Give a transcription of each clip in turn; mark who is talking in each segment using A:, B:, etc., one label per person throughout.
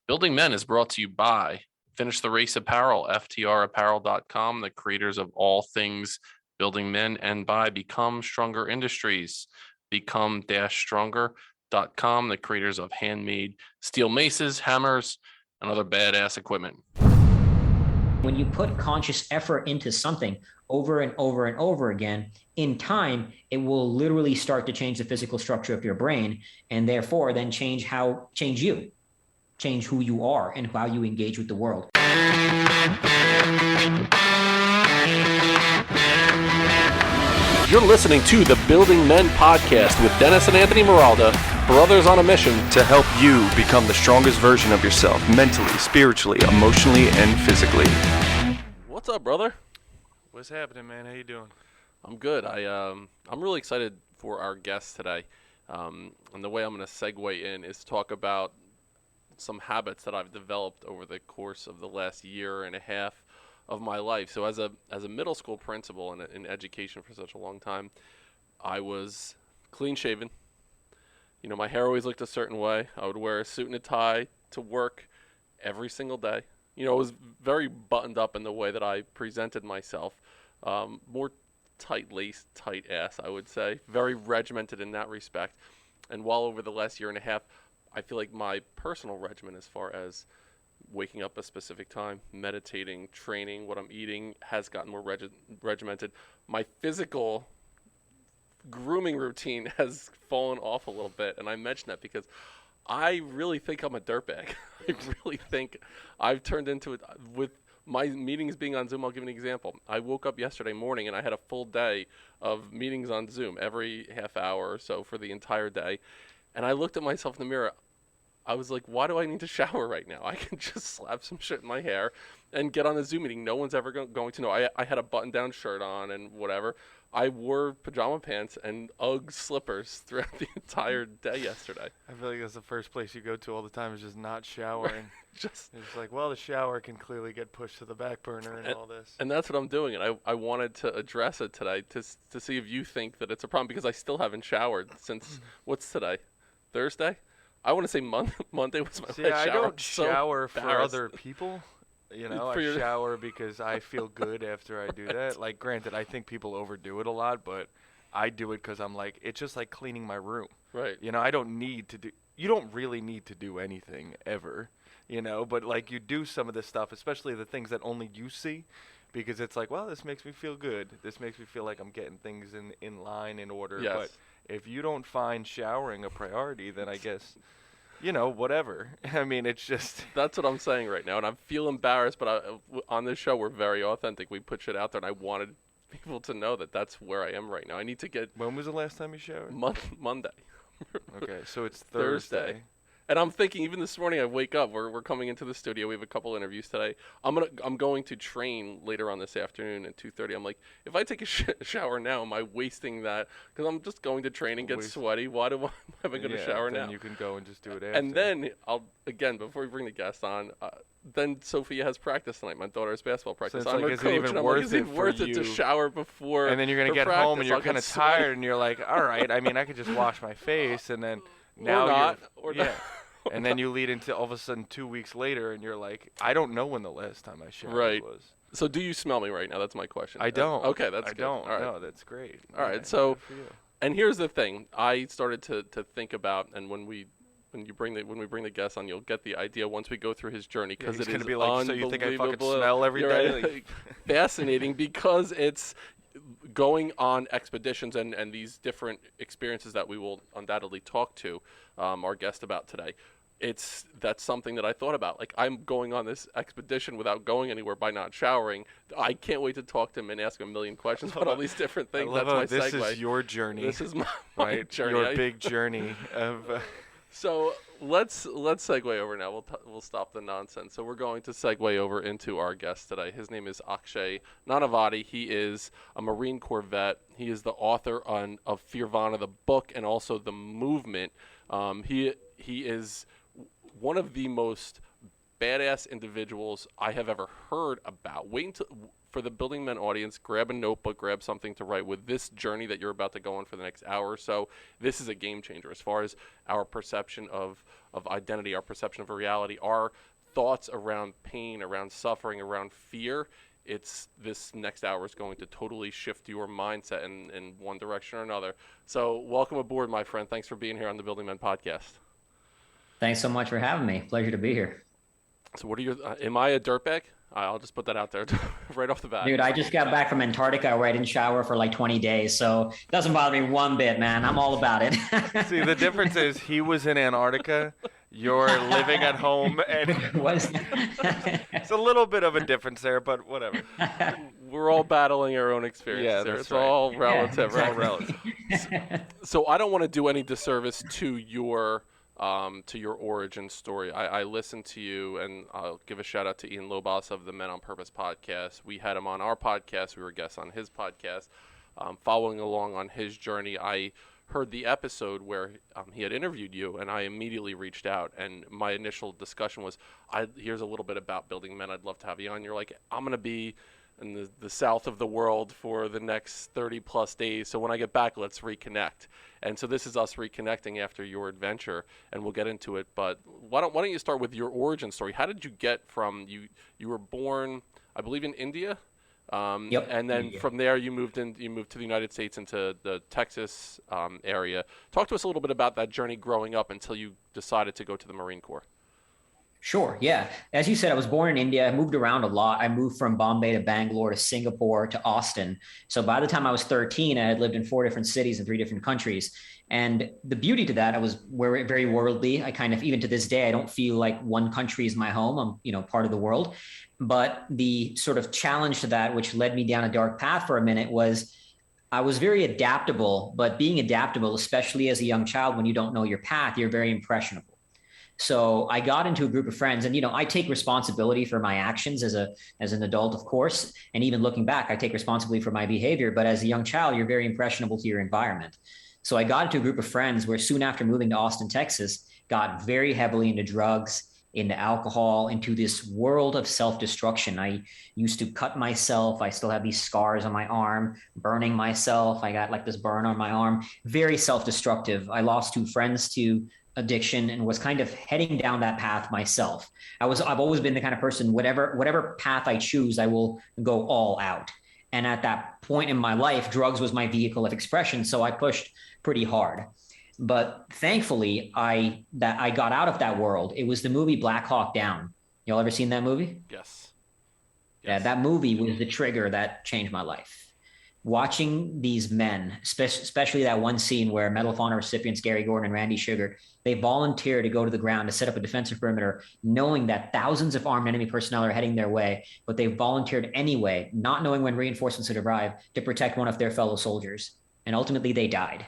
A: Building Men is brought to you by Finish the Race Apparel, FTRapparel.com, the creators of all things building men, and by Become Stronger Industries, become-stronger.com, the creators of handmade steel maces, hammers, and other badass equipment.
B: When you put conscious effort into something over and over and over again, in time, it will literally start to change the physical structure of your brain, and therefore then change who you are and how you engage with the world.
A: You're listening to the Building Men podcast with Dennis and Anthony Miralda, brothers on a mission
C: to help you become the strongest version of yourself, mentally, spiritually, emotionally, and physically.
A: What's up, brother?
D: What's happening, man? How you doing?
A: I'm good. I'm really excited for our guest today. And the way I'm going to segue in is talk about some habits that I've developed over the course of the last year and a half of my life. So as a middle school principal and in education for such a long time, I was clean shaven. You know, my hair always looked a certain way. I would wear a suit and a tie to work every single day. You know, it was very buttoned up in the way that I presented myself. More tight-laced, tight-ass, I would say. Very regimented in that respect. And while over the last year and a half, I feel like my personal regimen as far as waking up a specific time, meditating, training, what I'm eating has gotten more regimented. My physical grooming routine has fallen off a little bit, and I mention that because I really think I'm a dirtbag. I really think I've turned into it with my meetings being on Zoom. I'll give an example. I woke up yesterday morning and I had a full day of meetings on Zoom every half hour or so for the entire day. And I looked at myself in the mirror. I was like, why do I need to shower right now? I can just slap some shit in my hair and get on a Zoom meeting. No one's ever going to know. I had a button-down shirt on and whatever. I wore pajama pants and Ugg slippers throughout the entire day yesterday.
D: I feel like that's the first place you go to all the time is just not showering.
A: It's
D: like, well, the shower can clearly get pushed to the back burner and all this.
A: And that's what I'm doing. And I wanted to address it today to see if you think that it's a problem, because I still haven't showered since, what's today? Thursday? I want to say Monday was my last shower.
D: I don't shower for other people. You know, I shower because I feel good after I do that. Like, granted, I think people overdo it a lot, but I do it because I'm like, it's just like cleaning my room.
A: Right.
D: You know, I don't need to do, you don't really need to do anything ever, you know, but like you do some of this stuff, especially the things that only you see, because it's like, well, this makes me feel good. This makes me feel like I'm getting things in line, in order.
A: Yes.
D: But if you don't find showering a priority, then I guess, you know, whatever. I mean, it's just...
A: That's what I'm saying right now, and I feel embarrassed, but on this show, we're very authentic. We put shit out there, and I wanted people to know that that's where I am right now. I need to get...
D: When was the last time you showered?
A: Monday.
D: Okay, so it's Thursday.
A: And I'm thinking, even this morning, I wake up. We're coming into the studio. We have a couple interviews today. I'm going to train later on this afternoon at 2:30. I'm like, if I take a shower now, am I wasting that? Because I'm just going to train and get sweaty. Why am I going to shower now?
D: Then you can go and just do it after.
A: And then before we bring the guest on, then Sophia has practice tonight. My daughter's basketball practice.
D: So it's
A: I'm
D: like, is it even worth it
A: to shower before?
D: And then you're gonna get
A: practice.
D: home and you're kind of tired, and you're like, all right. I mean, I could just wash my face, and then now
A: not.
D: And then you lead into all of a sudden 2 weeks later, and you're like, I don't know when the last time I showered was.
A: So do you smell me right now? That's my question.
D: I don't.
A: Okay, that's good.
D: I don't.
A: All right.
D: No, that's great.
A: All right, so, and here's the thing. I started to think about, and when we bring the guest on, you'll get the idea once we go through his journey, because it is
D: be like, so you think I fucking smell every day?
A: Right. Fascinating, because it's going on expeditions and these different experiences that we will undoubtedly talk to our guest about today. That's something that I thought about. Like, I'm going on this expedition without going anywhere by not showering. I can't wait to talk to him and ask him a million questions about all these different things. That's my
D: this
A: segue.
D: This is your journey.
A: This is my journey.
D: Your big journey of.
A: So let's segue over now. We'll stop the nonsense. So we're going to segue over into our guest today. His name is Akshay Nanavati. He is a Marine Corps vet. He is the author of Fearvana, the book, and also the movement. He is one of the most badass individuals I have ever heard about. for the Building Men audience, grab a notebook, grab something to write. With this journey that you're about to go on for the next hour or so, this is a game changer as far as our perception of identity, our perception of reality, our thoughts around pain, around suffering, around fear. This next hour is going to totally shift your mindset in one direction or another. So welcome aboard, my friend. Thanks for being here on the Building Men podcast.
B: Thanks so much for having me. Pleasure to be here.
A: So what are your, am I a dirtbag? I'll just put that out there right off the bat.
B: Dude, I just got back from Antarctica where I didn't shower for like 20 days. So it doesn't bother me one bit, man. I'm all about it.
D: See, the difference is he was in Antarctica. You're living at home, and it's a little bit of a difference there, but whatever.
A: We're all battling our own experience.
D: Yeah,
A: there.
D: that's
A: It's
D: right.
A: all relative,
B: Yeah,
A: right? Relative. So I don't want to do any disservice to your origin story. I listened to you, and I'll give a shout out to Ian Lobos of the Men on Purpose podcast. We had him on our podcast. We were guests on his podcast. Following along on his journey, I heard the episode where he had interviewed you, and I immediately reached out. And my initial discussion was, here's a little bit about Building Men. I'd love to have you on. You're like, I'm going to be in the south of the world for the next 30 plus days. So when I get back, let's reconnect. And so this is us reconnecting after your adventure, and we'll get into it. But why don't you start with your origin story? How did you get from you were born, I believe, in India?
B: Yep.
A: And then from there you moved to the United States, into the Texas area. Talk to us a little bit about that journey growing up until you decided to go to the Marine Corps.
B: Sure. Yeah. As you said, I was born in India. I moved around a lot. I moved from Bombay to Bangalore to Singapore to Austin. So by the time I was 13, I had lived in 4 different cities in 3 different countries. And the beauty to that, I was very worldly. I kind of, even to this day, I don't feel like one country is my home. I'm, part of the world. But the sort of challenge to that, which led me down a dark path for a minute, was I was very adaptable. But being adaptable, especially as a young child, when you don't know your path, you're very impressionable. So I got into a group of friends, and, I take responsibility for my actions as an adult, of course. And even looking back, I take responsibility for my behavior. But as a young child, you're very impressionable to your environment. So I got into a group of friends where soon after moving to Austin, Texas, got very heavily into drugs, into alcohol, into this world of self-destruction. I used to cut myself. I still have these scars on my arm, burning myself. I got like this burn on my arm, very self-destructive. I lost 2 friends to addiction and was kind of heading down that path myself. I've always been the kind of person, whatever path I choose, I will go all out. And at that point in my life, drugs was my vehicle of expression. So I pushed pretty hard. But thankfully, I got out of that world. It was the movie Black Hawk Down. Y'all ever seen that movie?
A: Yes.
B: Yeah, that movie was the trigger that changed my life. Watching these men, especially that one scene where Medal of Honor recipients Gary Gordon and Randy Sugar, they volunteer to go to the ground to set up a defensive perimeter, knowing that thousands of armed enemy personnel are heading their way, but they volunteered anyway, not knowing when reinforcements would arrive, to protect one of their fellow soldiers. And ultimately they died.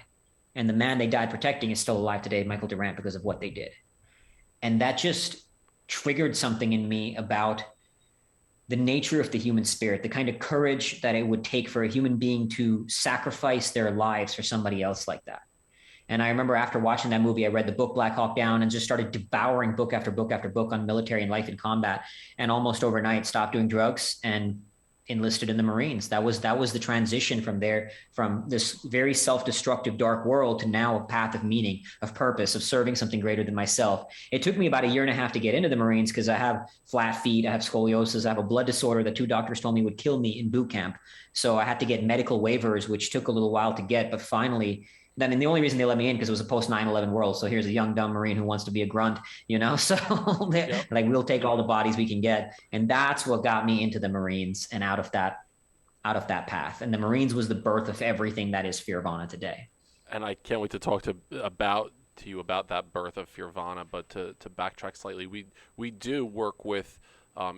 B: And the man they died protecting is still alive today, Michael Durant, because of what they did. And that just triggered something in me about the nature of the human spirit, the kind of courage that it would take for a human being to sacrifice their lives for somebody else like that. And I remember after watching that movie, I read the book Black Hawk Down and just started devouring book after book after book on military and life in combat, and almost overnight stopped doing drugs and enlisted in the Marines. That was the transition from there, from this very self-destructive dark world to now a path of meaning, of purpose, of serving something greater than myself. It took me about 1.5 years to get into the Marines because I have flat feet, I have scoliosis, I have a blood disorder that 2 doctors told me would kill me in boot camp. So I had to get medical waivers, which took a little while to get, but finally, then, and the only reason they let me in because it was a post 9/11 world. So here's a young dumb Marine who wants to be a grunt, So yep. Like, we'll take all the bodies we can get, and that's what got me into the Marines and out of that path. And the Marines was the birth of everything that is Fearvana today.
A: And I can't wait to talk to you about that birth of Fearvana. But to backtrack slightly, we do work with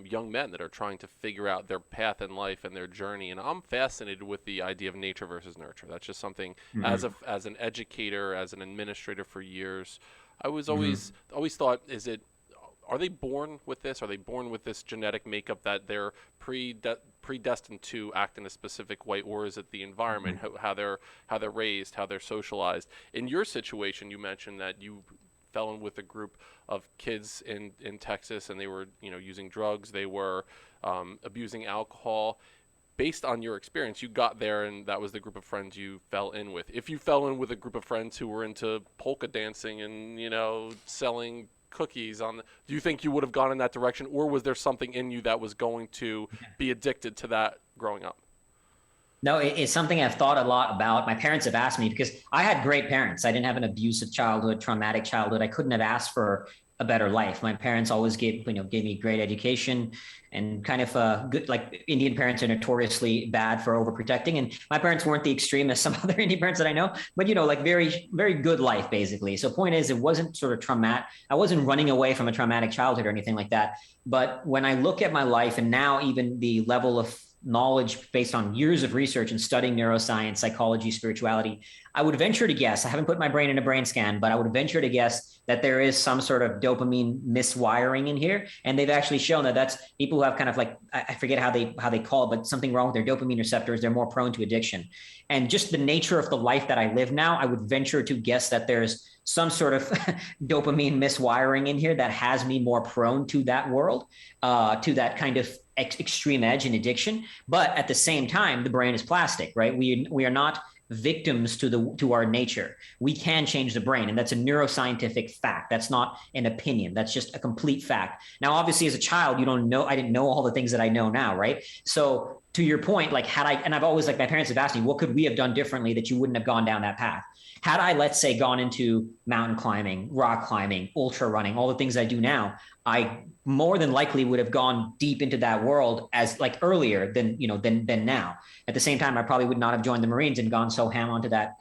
A: young men that are trying to figure out their path in life and their journey. And I'm fascinated with the idea of nature versus nurture. That's just something, as an educator, as an administrator for years, I was always thought, are they born with this? Are they born with this genetic makeup that they're predestined to act in a specific way, or is it the environment, how they're raised, how they're socialized? In your situation, you mentioned that you fell in with a group of kids in Texas, and they were using drugs, they were abusing alcohol. based on your experience, you got there and that was the group of friends you fell in with. If you fell in with a group of friends who were into polka dancing and, selling cookies do you think you would have gone in that direction, or was there something in you that was going to be addicted to that growing up?
B: No, it's something I've thought a lot about. My parents have asked me, because I had great parents. I didn't have an abusive childhood, traumatic childhood. I couldn't have asked for a better life. My parents always gave me great education, and kind of good, like Indian parents are notoriously bad for overprotecting. And my parents weren't the extreme as some other Indian parents that I know, but like very, very good life, basically. So point is, it wasn't sort of traumatic. I wasn't running away from a traumatic childhood or anything like that. But when I look at my life, and now even the level of knowledge based on years of research and studying neuroscience, psychology, spirituality, I would venture to guess, I haven't put my brain in a brain scan, but I would venture to guess that there is some sort of dopamine miswiring in here. And they've actually shown that that's people who have kind of like, I forget how they call it, but something wrong with their dopamine receptors. They're more prone to addiction. And just the nature of the life that I live now, I would venture to guess that there's some sort of dopamine miswiring in here that has me more prone to that world, to that kind of extreme edge and addiction. But at the same time, the brain is plastic, right? We are not victims to our nature. We can change the brain, and that's a neuroscientific fact. That's not an opinion. That's just a complete fact. Now, obviously, as a child, I didn't know all the things that I know now, right? So to your point, like I've always, like, my parents have asked me, what could we have done differently that you wouldn't have gone down that path? Had I, let's say, gone into mountain climbing, rock climbing, ultra running, all the things I do now, I more than likely would have gone deep into that world as like earlier than now. At the same time, I probably would not have joined the Marines and gone so ham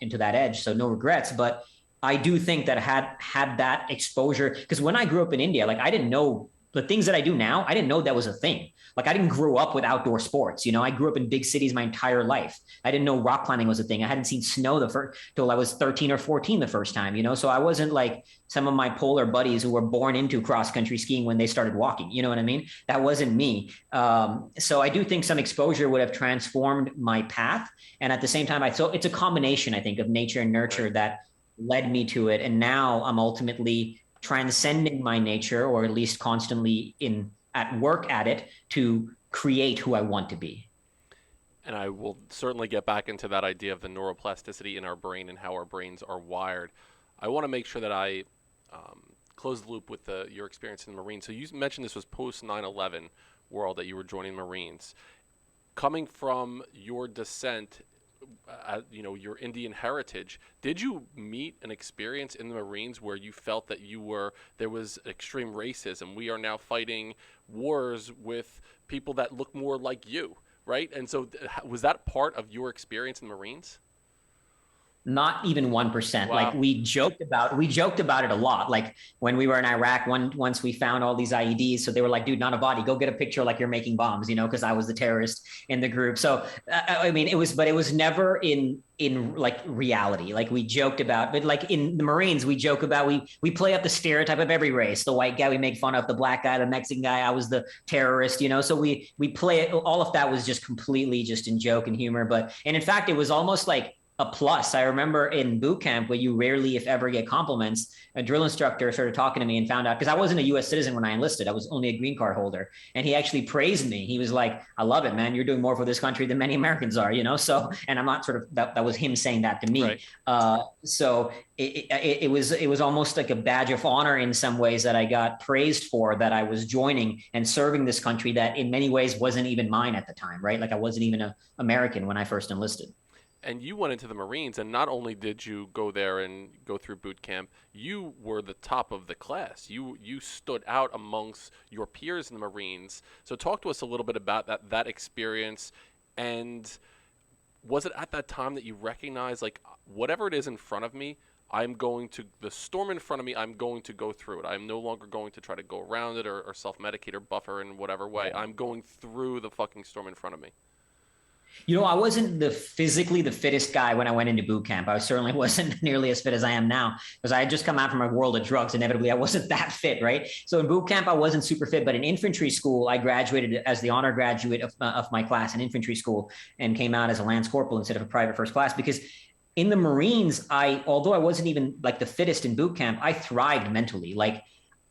B: into that edge. So no regrets. But I do think that had that exposure, because when I grew up in India, like, I didn't know the things that I do now. I didn't know that was a thing. Like, I didn't grow up with outdoor sports. I grew up in big cities my entire life. I didn't know rock climbing was a thing. I hadn't seen snow till I was 13 or 14 the first time, so I wasn't like some of my polar buddies who were born into cross country skiing when they started walking. You know what I mean? That wasn't me. So I do think some exposure would have transformed my path. And at the same time, it's a combination, I think, of nature and nurture that led me to it. And now I'm ultimately transcending my nature, or at least constantly at work at it, to create who I want to be.
A: And I will certainly get back into that idea of the neuroplasticity in our brain and how our brains are wired. I want to make sure that I close the loop with your experience in the Marines. So you mentioned this was post 9/11 world that you were joining Marines. Coming from your descent, your Indian heritage, did you meet an experience in the Marines where you felt that there was extreme racism? We are now fighting wars with people that look more like you, right? And so was that part of your experience in the Marines?
B: Not even 1%.
A: Wow.
B: Like, we joked about it a lot. Like, when we were in Iraq, once we found all these IEDs, so they were like, dude, Nanavati, go get a picture like you're making bombs, because I was the terrorist in the group. So I mean, it was never in like reality. Like, we joked about, but like in the Marines, we joke about, we play up the stereotype of every race. The white guy, we make fun of; the black guy, the Mexican guy, I was the terrorist, so we play it. All of that was just completely just in joke and humor. And in fact, it was almost like a plus. I remember in boot camp, where you rarely, if ever, get compliments, a drill instructor started talking to me and found out, because I wasn't a U.S. citizen when I enlisted. I was only a green card holder. And he actually praised me. He was like, I love it, man. You're doing more for this country than many Americans are, So, and I'm not that was him saying that to me. Right. So it was almost like a badge of honor in some ways that I got praised for, that I was joining and serving this country that in many ways wasn't even mine at the time, right? Like, I wasn't even an American when I first enlisted.
A: And you went into the Marines, and not only did you go there and go through boot camp, you were the top of the class. You stood out amongst your peers in the Marines. So talk to us a little bit about that experience. And was it at that time that you recognized, like, whatever it is in front of me, the storm in front of me, I'm going to go through it. I'm no longer going to try to go around it or self-medicate or buffer in whatever way. I'm going through the fucking storm in front of me.
B: I wasn't physically the fittest guy when I went into boot camp. I certainly wasn't nearly as fit as I am now, because I had just come out from a world of drugs. Inevitably, I wasn't that fit, right? So in boot camp, I wasn't super fit. But in infantry school, I graduated as the honor graduate of my class in infantry school, and came out as a lance corporal instead of a private first class. Because in the Marines, although I wasn't even like the fittest in boot camp, I thrived mentally. Like,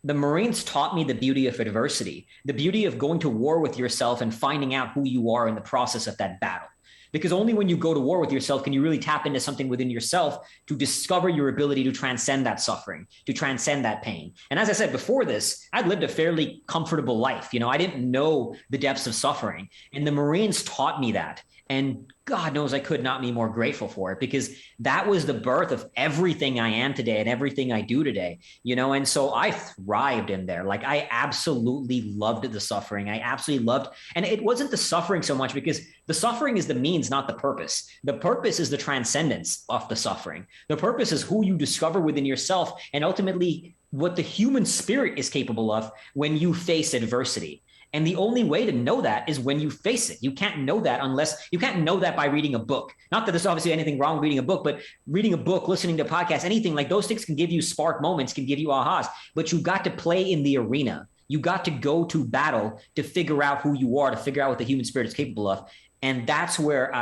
B: the Marines taught me the beauty of adversity, the beauty of going to war with yourself and finding out who you are in the process of that battle. Because only when you go to war with yourself can you really tap into something within yourself to discover your ability to transcend that suffering, to transcend that pain. And as I said before this, I'd lived a fairly comfortable life. I didn't know the depths of suffering. And the Marines taught me that. And God knows I could not be more grateful for it, because that was the birth of everything I am today and everything I do today, and so I thrived in there. Like, I absolutely loved the suffering. I absolutely loved, and it wasn't the suffering so much, because the suffering is the means, not the purpose. The purpose is the transcendence of the suffering. The purpose is who you discover within yourself, and ultimately what the human spirit is capable of when you face adversity. And the only way to know that is when you face it. You can't know that by reading a book. Not that there's obviously anything wrong with reading a book, but reading a book, listening to podcasts, anything like those things can give you spark moments, can give you ahas, but you got to play in the arena. You got to go to battle to figure out who you are, to figure out what the human spirit is capable of. And that's what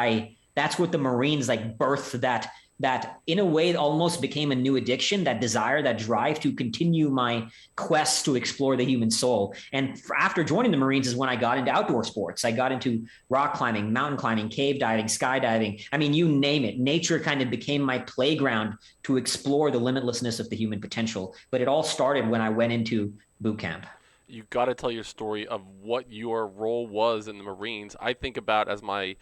B: the Marines birthed that in a way almost became a new addiction, that desire, that drive to continue my quest to explore the human soul. And after joining the Marines is when I got into outdoor sports. I got into rock climbing, mountain climbing, cave diving, skydiving. I mean, you name it. Nature kind of became my playground to explore the limitlessness of the human potential. But it all started when I went into boot camp.
A: You got to tell your story of what your role was in the Marines. I think about, as my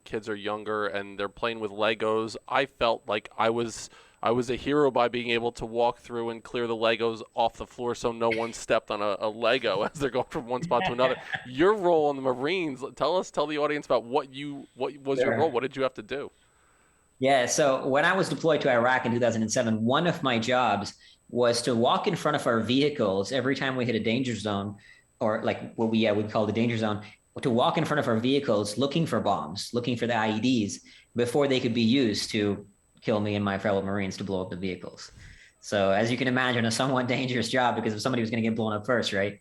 A: kids are younger and they're playing with Legos, I felt like I was a hero by being able to walk through and clear the Legos off the floor so no one stepped on a Lego as they're going from one spot to another. Your role in the Marines, tell the audience about what was your role? What did you have to do?
B: Yeah, so when I was deployed to Iraq in 2007, one of my jobs was to walk in front of our vehicles every time we hit a danger zone, or like what we would call the danger zone, to walk in front of our vehicles looking for bombs, looking for the IEDs before they could be used to kill me and my fellow Marines, to blow up the vehicles. So as you can imagine, a somewhat dangerous job, because if somebody was going to get blown up first, right?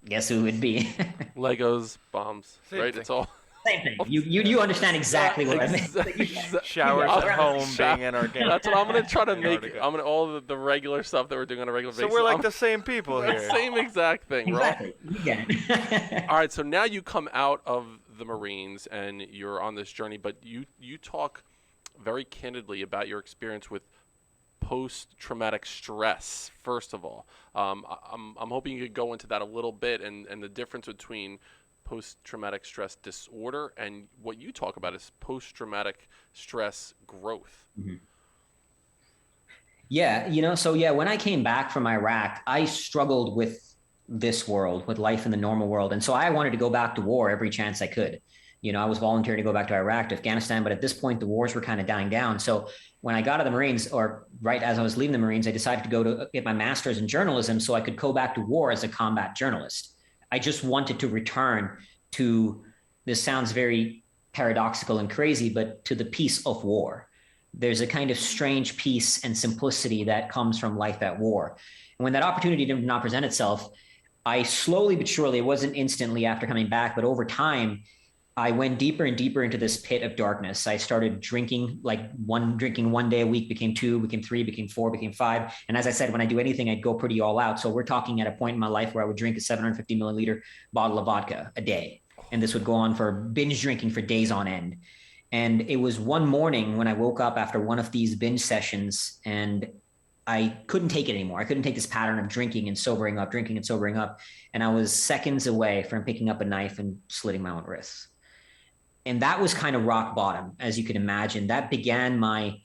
B: Guess who it would be?
A: Legos, bombs,
D: Same
A: right?
D: thing.
A: It's all.
B: Same thing. You understand exactly what I mean.
D: Showers at home, being in our game.
A: That's what I'm going to try to make. I'm going to all the regular stuff that we're doing on a regular basis.
D: So we're like the same people here.
A: The same exact thing,
B: Exactly.
A: right? All right, so now you come out of the Marines and you're on this journey, but you talk very candidly about your experience with post-traumatic stress. First of all, I'm hoping you could go into that a little bit, and the difference between post-traumatic stress disorder and what you talk about is post-traumatic stress growth.
B: Mm-hmm. Yeah, when I came back from Iraq, I struggled with this world, with life in the normal world. And so I wanted to go back to war every chance I could. I was volunteering to go back to Iraq, to Afghanistan, but at this point, the wars were kind of dying down. So when I got out of the Marines, or right as I was leaving the Marines, I decided to go to get my master's in journalism so I could go back to war as a combat journalist. I just wanted to return to, this sounds very paradoxical and crazy, but to the peace of war. There's a kind of strange peace and simplicity that comes from life at war. And when that opportunity did not present itself, I slowly but surely, it wasn't instantly after coming back, but over time, I went deeper and deeper into this pit of darkness. I started drinking, drinking one day a week, became 2, became 3, became 4, became 5. And as I said, when I do anything, I'd go pretty all out. So we're talking at a point in my life where I would drink a 750 milliliter bottle of vodka a day. And this would go on for binge drinking for days on end. And it was one morning when I woke up after one of these binge sessions, and I couldn't take it anymore. I couldn't take this pattern of drinking and sobering up, drinking and sobering up. And I was seconds away from picking up a knife and slitting my own wrists. And that was kind of rock bottom, as you can imagine. That began my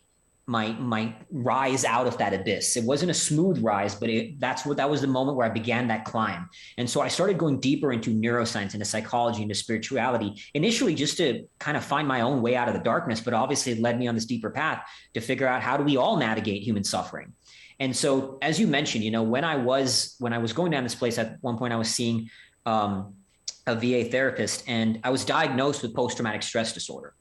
B: rise out of that abyss. It wasn't a smooth rise, but that was the moment where I began that climb. And so I started going deeper into neuroscience, into psychology, into spirituality, initially just to kind of find my own way out of the darkness, but obviously it led me on this deeper path to figure out, how do we all navigate human suffering? And so, as you mentioned, when I was going down this place, at one point I was seeing a VA therapist, and I was diagnosed with post-traumatic stress disorder.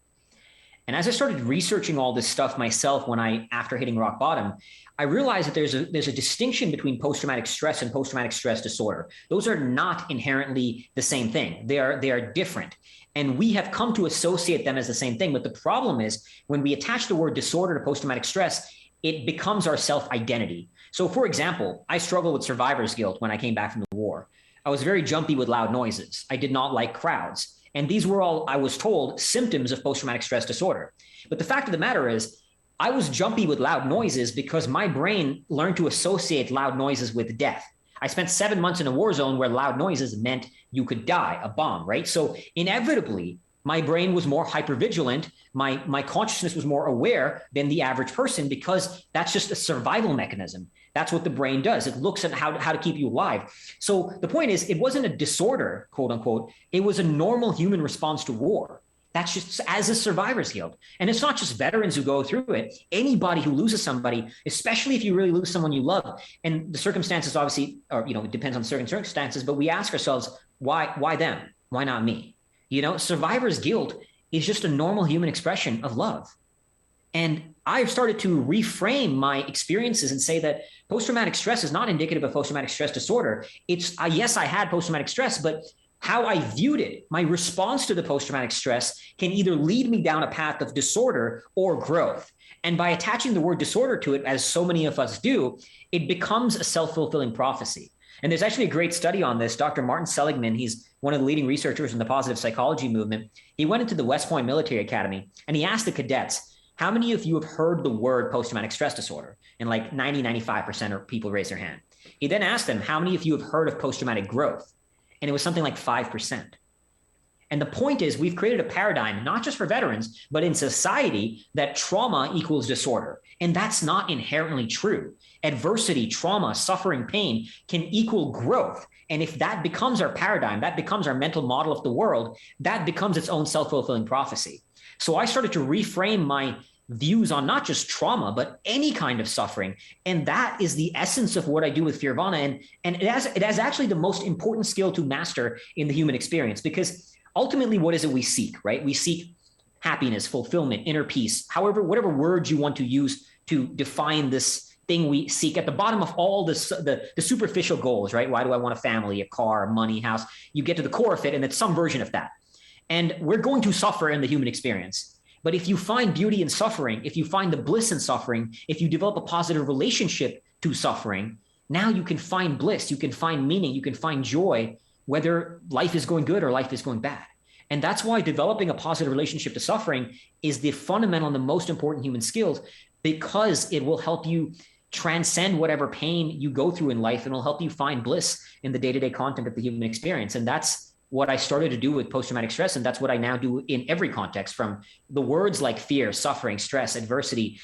B: And as I started researching all this stuff myself, after hitting rock bottom, I realized that there's a distinction between post-traumatic stress and post-traumatic stress disorder. Those are not inherently the same thing. They are different. And we have come to associate them as the same thing. But the problem is, when we attach the word disorder to post-traumatic stress, it becomes our self-identity. So for example, I struggled with survivor's guilt when I came back from the war. I was very jumpy with loud noises. I did not like crowds. And these were all, I was told, symptoms of post-traumatic stress disorder. But the fact of the matter is, I was jumpy with loud noises because my brain learned to associate loud noises with death. I spent 7 months in a war zone where loud noises meant you could die, a bomb, right? So inevitably, my brain was more hypervigilant. My consciousness was more aware than the average person because that's just a survival mechanism. That's what the brain does. It looks at how to keep you alive. So the point is, it wasn't a disorder, quote unquote. It was a normal human response to war. That's just as a survivor's guilt. And it's not just veterans who go through it. Anybody who loses somebody, especially if you really lose someone you love, and the circumstances obviously, or, it depends on certain circumstances, but we ask ourselves, why them? Why not me? Survivor's guilt is just a normal human expression of love. And I've started to reframe my experiences and say that post-traumatic stress is not indicative of post-traumatic stress disorder. It's, yes, I had post-traumatic stress, but how I viewed it, my response to the post-traumatic stress can either lead me down a path of disorder or growth. And by attaching the word disorder to it, as so many of us do, it becomes a self-fulfilling prophecy. And there's actually a great study on this. Dr. Martin Seligman, he's one of the leading researchers in the positive psychology movement. He went into the West Point Military Academy and he asked the cadets, how many of you have heard the word post-traumatic stress disorder? And like 95% of people raised their hand. He then asked them, how many of you have heard of post-traumatic growth? And it was something like 5%. And the point is, we've created a paradigm, not just for veterans, but in society, that trauma equals disorder. And that's not inherently true. Adversity, trauma, suffering, pain can equal growth. And if that becomes our paradigm, that becomes our mental model of the world, that becomes its own self-fulfilling prophecy. So I started to reframe my views on not just trauma, but any kind of suffering. And that is the essence of what I do with Fearvana. And it has actually the most important skill to master in the human experience, because ultimately, what is it we seek, right? We seek happiness, fulfillment, inner peace, however, whatever words you want to use to define this thing we seek. At the bottom of all this, the superficial goals, right? Why do I want a family, a car, money, house? You get to the core of it, and it's some version of that. And we're going to suffer in the human experience. But if you find beauty in suffering, if you find the bliss in suffering, if you develop a positive relationship to suffering, now you can find bliss, you can find meaning, you can find joy, whether life is going good or life is going bad. And that's why developing a positive relationship to suffering is the fundamental and the most important human skills, because it will help you transcend whatever pain you go through in life, and will help you find bliss in the day-to-day content of the human experience. And that's what I started to do with post-traumatic stress. And that's what I now do in every context, from the words like fear, suffering, stress, adversity,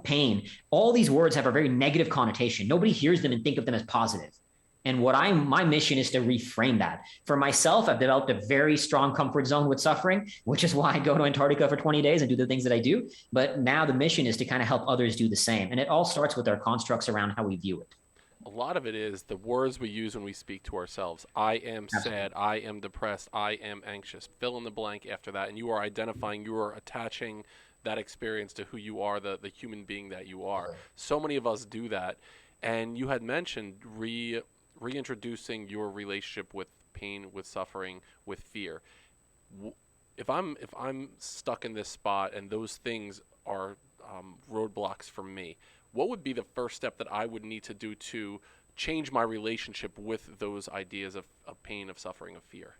B: pain. All these words have a very negative connotation. Nobody hears them and think of them as positive. And my mission is to reframe that. For myself, I've developed a very strong comfort zone with suffering, which is why I go to Antarctica for 20 days and do the things that I do. But now the mission is to kind of help others do the same. And it all starts with our constructs around how we view it.
A: A lot of it is the words we use when we speak to ourselves. I am sad. I am depressed. I am anxious. Fill in the blank after that. And you are identifying, you are attaching that experience to who you are, the human being that you are. So many of us do that. And you had mentioned reintroducing your relationship with pain, with suffering, with fear. If I'm stuck in this spot and those things are roadblocks for me, what would be the first step that I would need to do to change my relationship with those ideas of pain, of suffering, of fear?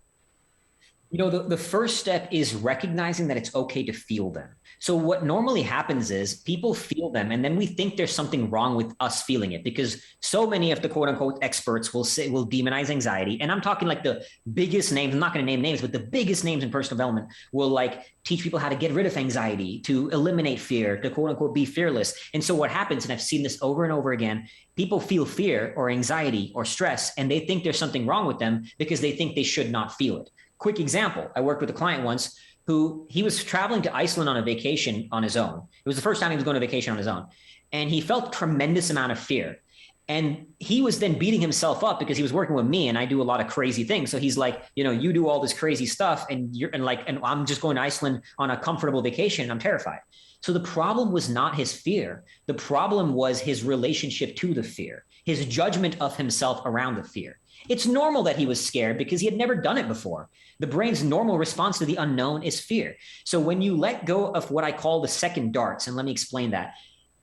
B: The first step is recognizing that it's okay to feel them. So what normally happens is people feel them, and then we think there's something wrong with us feeling it, because so many of the quote unquote experts will demonize anxiety. And I'm talking like the biggest names. I'm not going to name names, but the biggest names in personal development will like teach people how to get rid of anxiety, to eliminate fear, to quote unquote be fearless. And so what happens, and I've seen this over and over again, people feel fear or anxiety or stress, and they think there's something wrong with them because they think they should not feel it. Quick example, I worked with a client once who he was traveling to Iceland on a vacation on his own. It was the first time he was going on vacation on his own. And he felt a tremendous amount of fear. And he was then beating himself up because he was working with me and I do a lot of crazy things. So he's like, you do all this crazy stuff and I'm just going to Iceland on a comfortable vacation and I'm terrified. So the problem was not his fear. The problem was his relationship to the fear, his judgment of himself around the fear. It's normal that he was scared because he had never done it before. The brain's normal response to the unknown is fear. So when you let go of what I call the second darts, and let me explain that.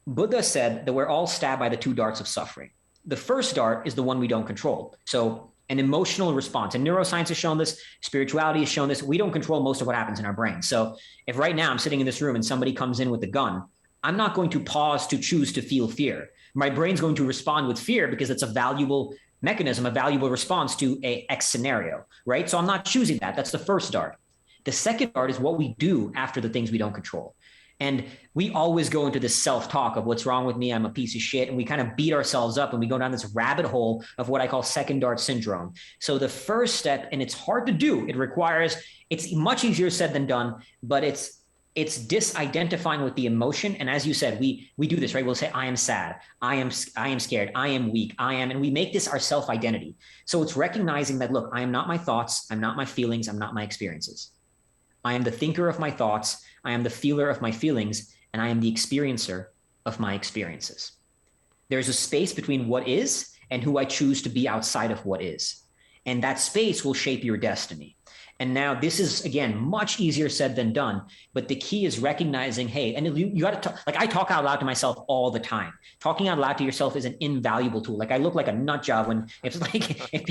B: Buddha said that we're all stabbed by the two darts of suffering. The first dart is the one we don't control. So an emotional response, and neuroscience has shown this, spirituality has shown this. We don't control most of what happens in our brain. So if right now I'm sitting in this room and somebody comes in with a gun, I'm not going to pause to choose to feel fear. My brain's going to respond with fear because it's a valuable mechanism, a valuable response to a X scenario, right? So I'm not choosing that. That's the first dart. The second dart is what we do after the things we don't control. And we always go into this self-talk of what's wrong with me, I'm a piece of shit. And we kind of beat ourselves up and we go down this rabbit hole of what I call second dart syndrome. So the first step, and it's hard to do, it's much easier said than done, but it's disidentifying with the emotion. And as you said, we do this, right? We'll say, I am sad, I am scared, I am weak, and we make this our self-identity. So it's recognizing that, look, I am not my thoughts, I'm not my feelings, I'm not my experiences. I am the thinker of my thoughts, I am the feeler of my feelings, and I am the experiencer of my experiences. There's a space between what is and who I choose to be outside of what is. And that space will shape your destiny. And now this is, again, much easier said than done. But the key is recognizing, hey, and you got to talk, like I talk out loud to myself all the time. Talking out loud to yourself is an invaluable tool. Like I look like a nut job when it's like if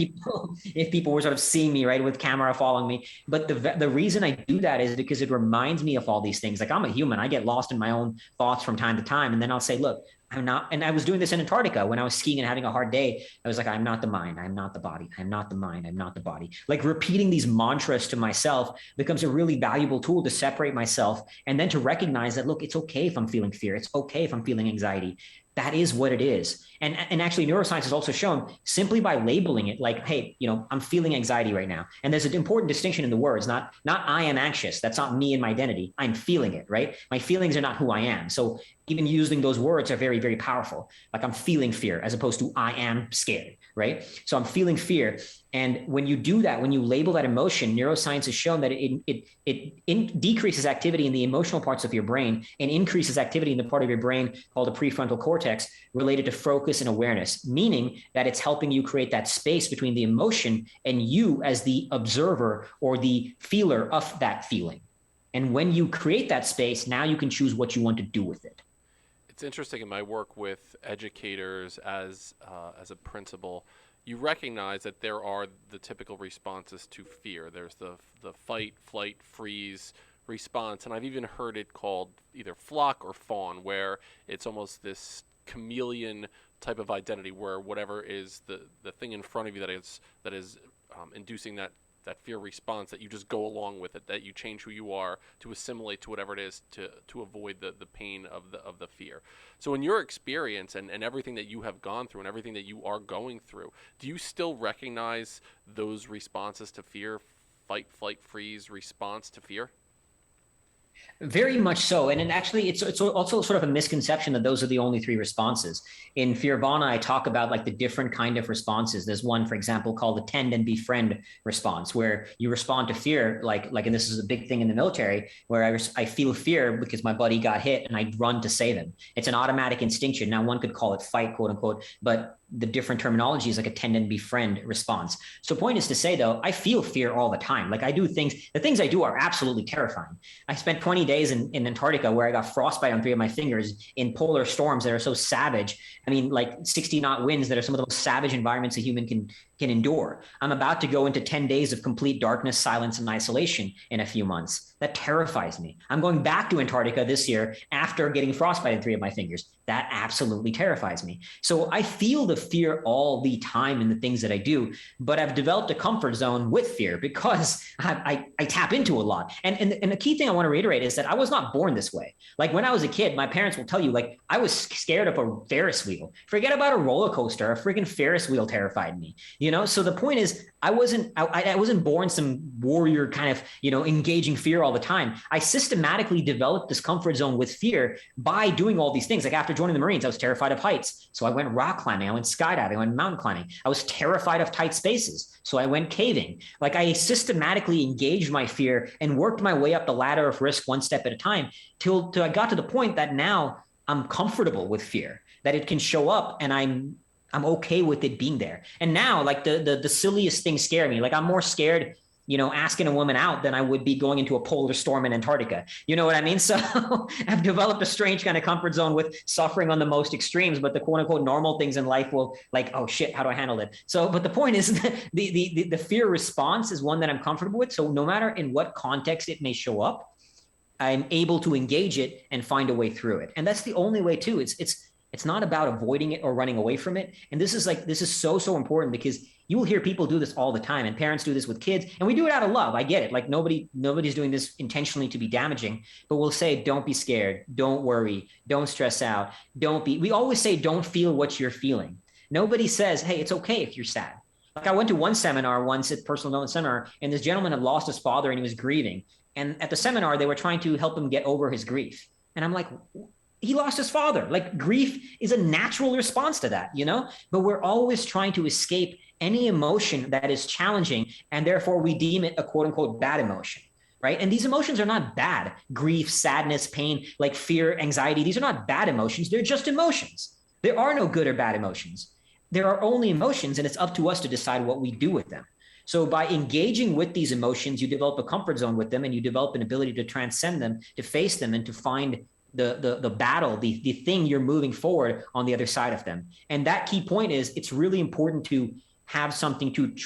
B: people were sort of seeing me, right, with camera following me. But the reason I do that is because it reminds me of all these things. Like I'm a human. I get lost in my own thoughts from time to time. And then I'll say, look, I'm not, and I was doing this in Antarctica when I was skiing and having a hard day. I was like, I'm not the mind, I'm not the body, I'm not the mind, I'm not the body. Like repeating these mantras to myself becomes a really valuable tool to separate myself and then to recognize that, look, it's okay if I'm feeling fear. It's okay if I'm feeling anxiety. That is what it is. And actually neuroscience has also shown simply by labeling it like, hey, I'm feeling anxiety right now. And there's an important distinction in the words, not I am anxious. That's not me and my identity. I'm feeling it, right? My feelings are not who I am. So even using those words are very, very powerful. Like I'm feeling fear as opposed to I am scared, right? So I'm feeling fear. And when you do that, when you label that emotion, neuroscience has shown that it decreases activity in the emotional parts of your brain and increases activity in the part of your brain called the prefrontal cortex related to focus and awareness, meaning that it's helping you create that space between the emotion and you as the observer or the feeler of that feeling. And when you create that space, now you can choose what you want to do with it.
A: It's interesting in my work with educators as a principal, you recognize that there are the typical responses to fear. There's the fight, flight, freeze response, and I've even heard it called either flock or fawn, where it's almost this chameleon type of identity where whatever is the thing in front of you that is inducing that fear response, that you just go along with it, that you change who you are to assimilate to whatever it is to avoid the pain of the fear. So in your experience and everything that you have gone through and everything that you are going through, do you still recognize those responses to fear, fight, flight, freeze response to fear?
B: Very much so. And actually, it's also sort of a misconception that those are the only three responses. In Fearvana, I talk about like the different kind of responses. There's one, for example, called the tend and befriend response, where you respond to fear, like, and this is a big thing in the military, where I feel fear because my buddy got hit and I run to save him. It's an automatic instinction. Now, one could call it fight, quote unquote, but the different terminology is like a tend and befriend response. So point is to say, though, I feel fear all the time. Like I do things, the things I do are absolutely terrifying. I spent 20 days in Antarctica where I got frostbite on 3 of my fingers in polar storms that are so savage. I mean, like 60 knot winds that are some of the most savage environments a human can endure. I'm about to go into 10 days of complete darkness, silence, and isolation in a few months. That terrifies me. I'm going back to Antarctica this year after getting frostbite in 3 of my fingers. That absolutely terrifies me. So I feel the fear all the time in the things that I do, but I've developed a comfort zone with fear because I tap into a lot. And the key thing I want to reiterate is that I was not born this way. Like when I was a kid, my parents will tell you, like, I was scared of a Ferris wheel. Forget about a roller coaster. A freaking Ferris wheel terrified me. So the point is, I wasn't born some warrior kind of, engaging fear all the time. I systematically developed this comfort zone with fear by doing all these things. Like after joining the Marines, I was terrified of heights. So I went rock climbing, I went skydiving, I went mountain climbing. I was terrified of tight spaces. So I went caving. Like I systematically engaged my fear and worked my way up the ladder of risk one step at a time till I got to the point that now I'm comfortable with fear, that it can show up and I'm okay with it being there. And now, like the silliest things scare me. Like I'm more scared asking a woman out than I would be going into a polar storm in Antarctica. You know what I mean? So I've developed a strange kind of comfort zone with suffering on the most extremes, but the quote unquote normal things in life will like, oh shit, how do I handle it? So, but the point is the fear response is one that I'm comfortable with. So no matter in what context it may show up, I'm able to engage it and find a way through it. And that's the only way too. It's not about avoiding it or running away from it. And this is so important, because you will hear people do this all the time, and parents do this with kids, and we do it out of love. I get it. Like nobody's doing this intentionally to be damaging, but we'll say, don't be scared. Don't worry. Don't stress out. We always say, don't feel what you're feeling. Nobody says, hey, it's okay if you're sad. Like I went to one seminar once, at personal development seminar, and this gentleman had lost his father and he was grieving. And at the seminar, they were trying to help him get over his grief. And I'm like, he lost his father. Like grief is a natural response to that, but we're always trying to escape any emotion that is challenging. And therefore we deem it a quote unquote bad emotion, right? And these emotions are not bad. Grief, sadness, pain, like fear, anxiety. These are not bad emotions. They're just emotions. There are no good or bad emotions. There are only emotions, and it's up to us to decide what we do with them. So by engaging with these emotions, you develop a comfort zone with them, and you develop an ability to transcend them, to face them, and to find the battle, the thing you're moving forward on the other side of them. And that key point is, it's really important to have something to put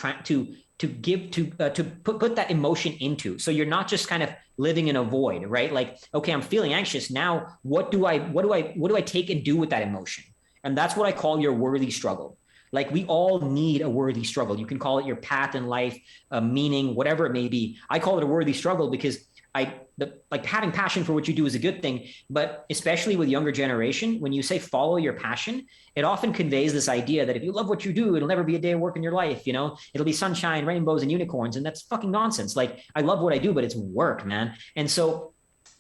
B: that emotion into. So you're not just kind of living in a void, right? Like, okay, I'm feeling anxious now. What do I take and do with that emotion? And that's what I call your worthy struggle. Like we all need a worthy struggle. You can call it your path in life, meaning, whatever it may be. I call it a worthy struggle because like having passion for what you do is a good thing, but especially with younger generation, when you say follow your passion, it often conveys this idea that if you love what you do, it'll never be a day of work in your life. It'll be sunshine, rainbows, and unicorns. And that's fucking nonsense. Like I love what I do, but it's work, man. And so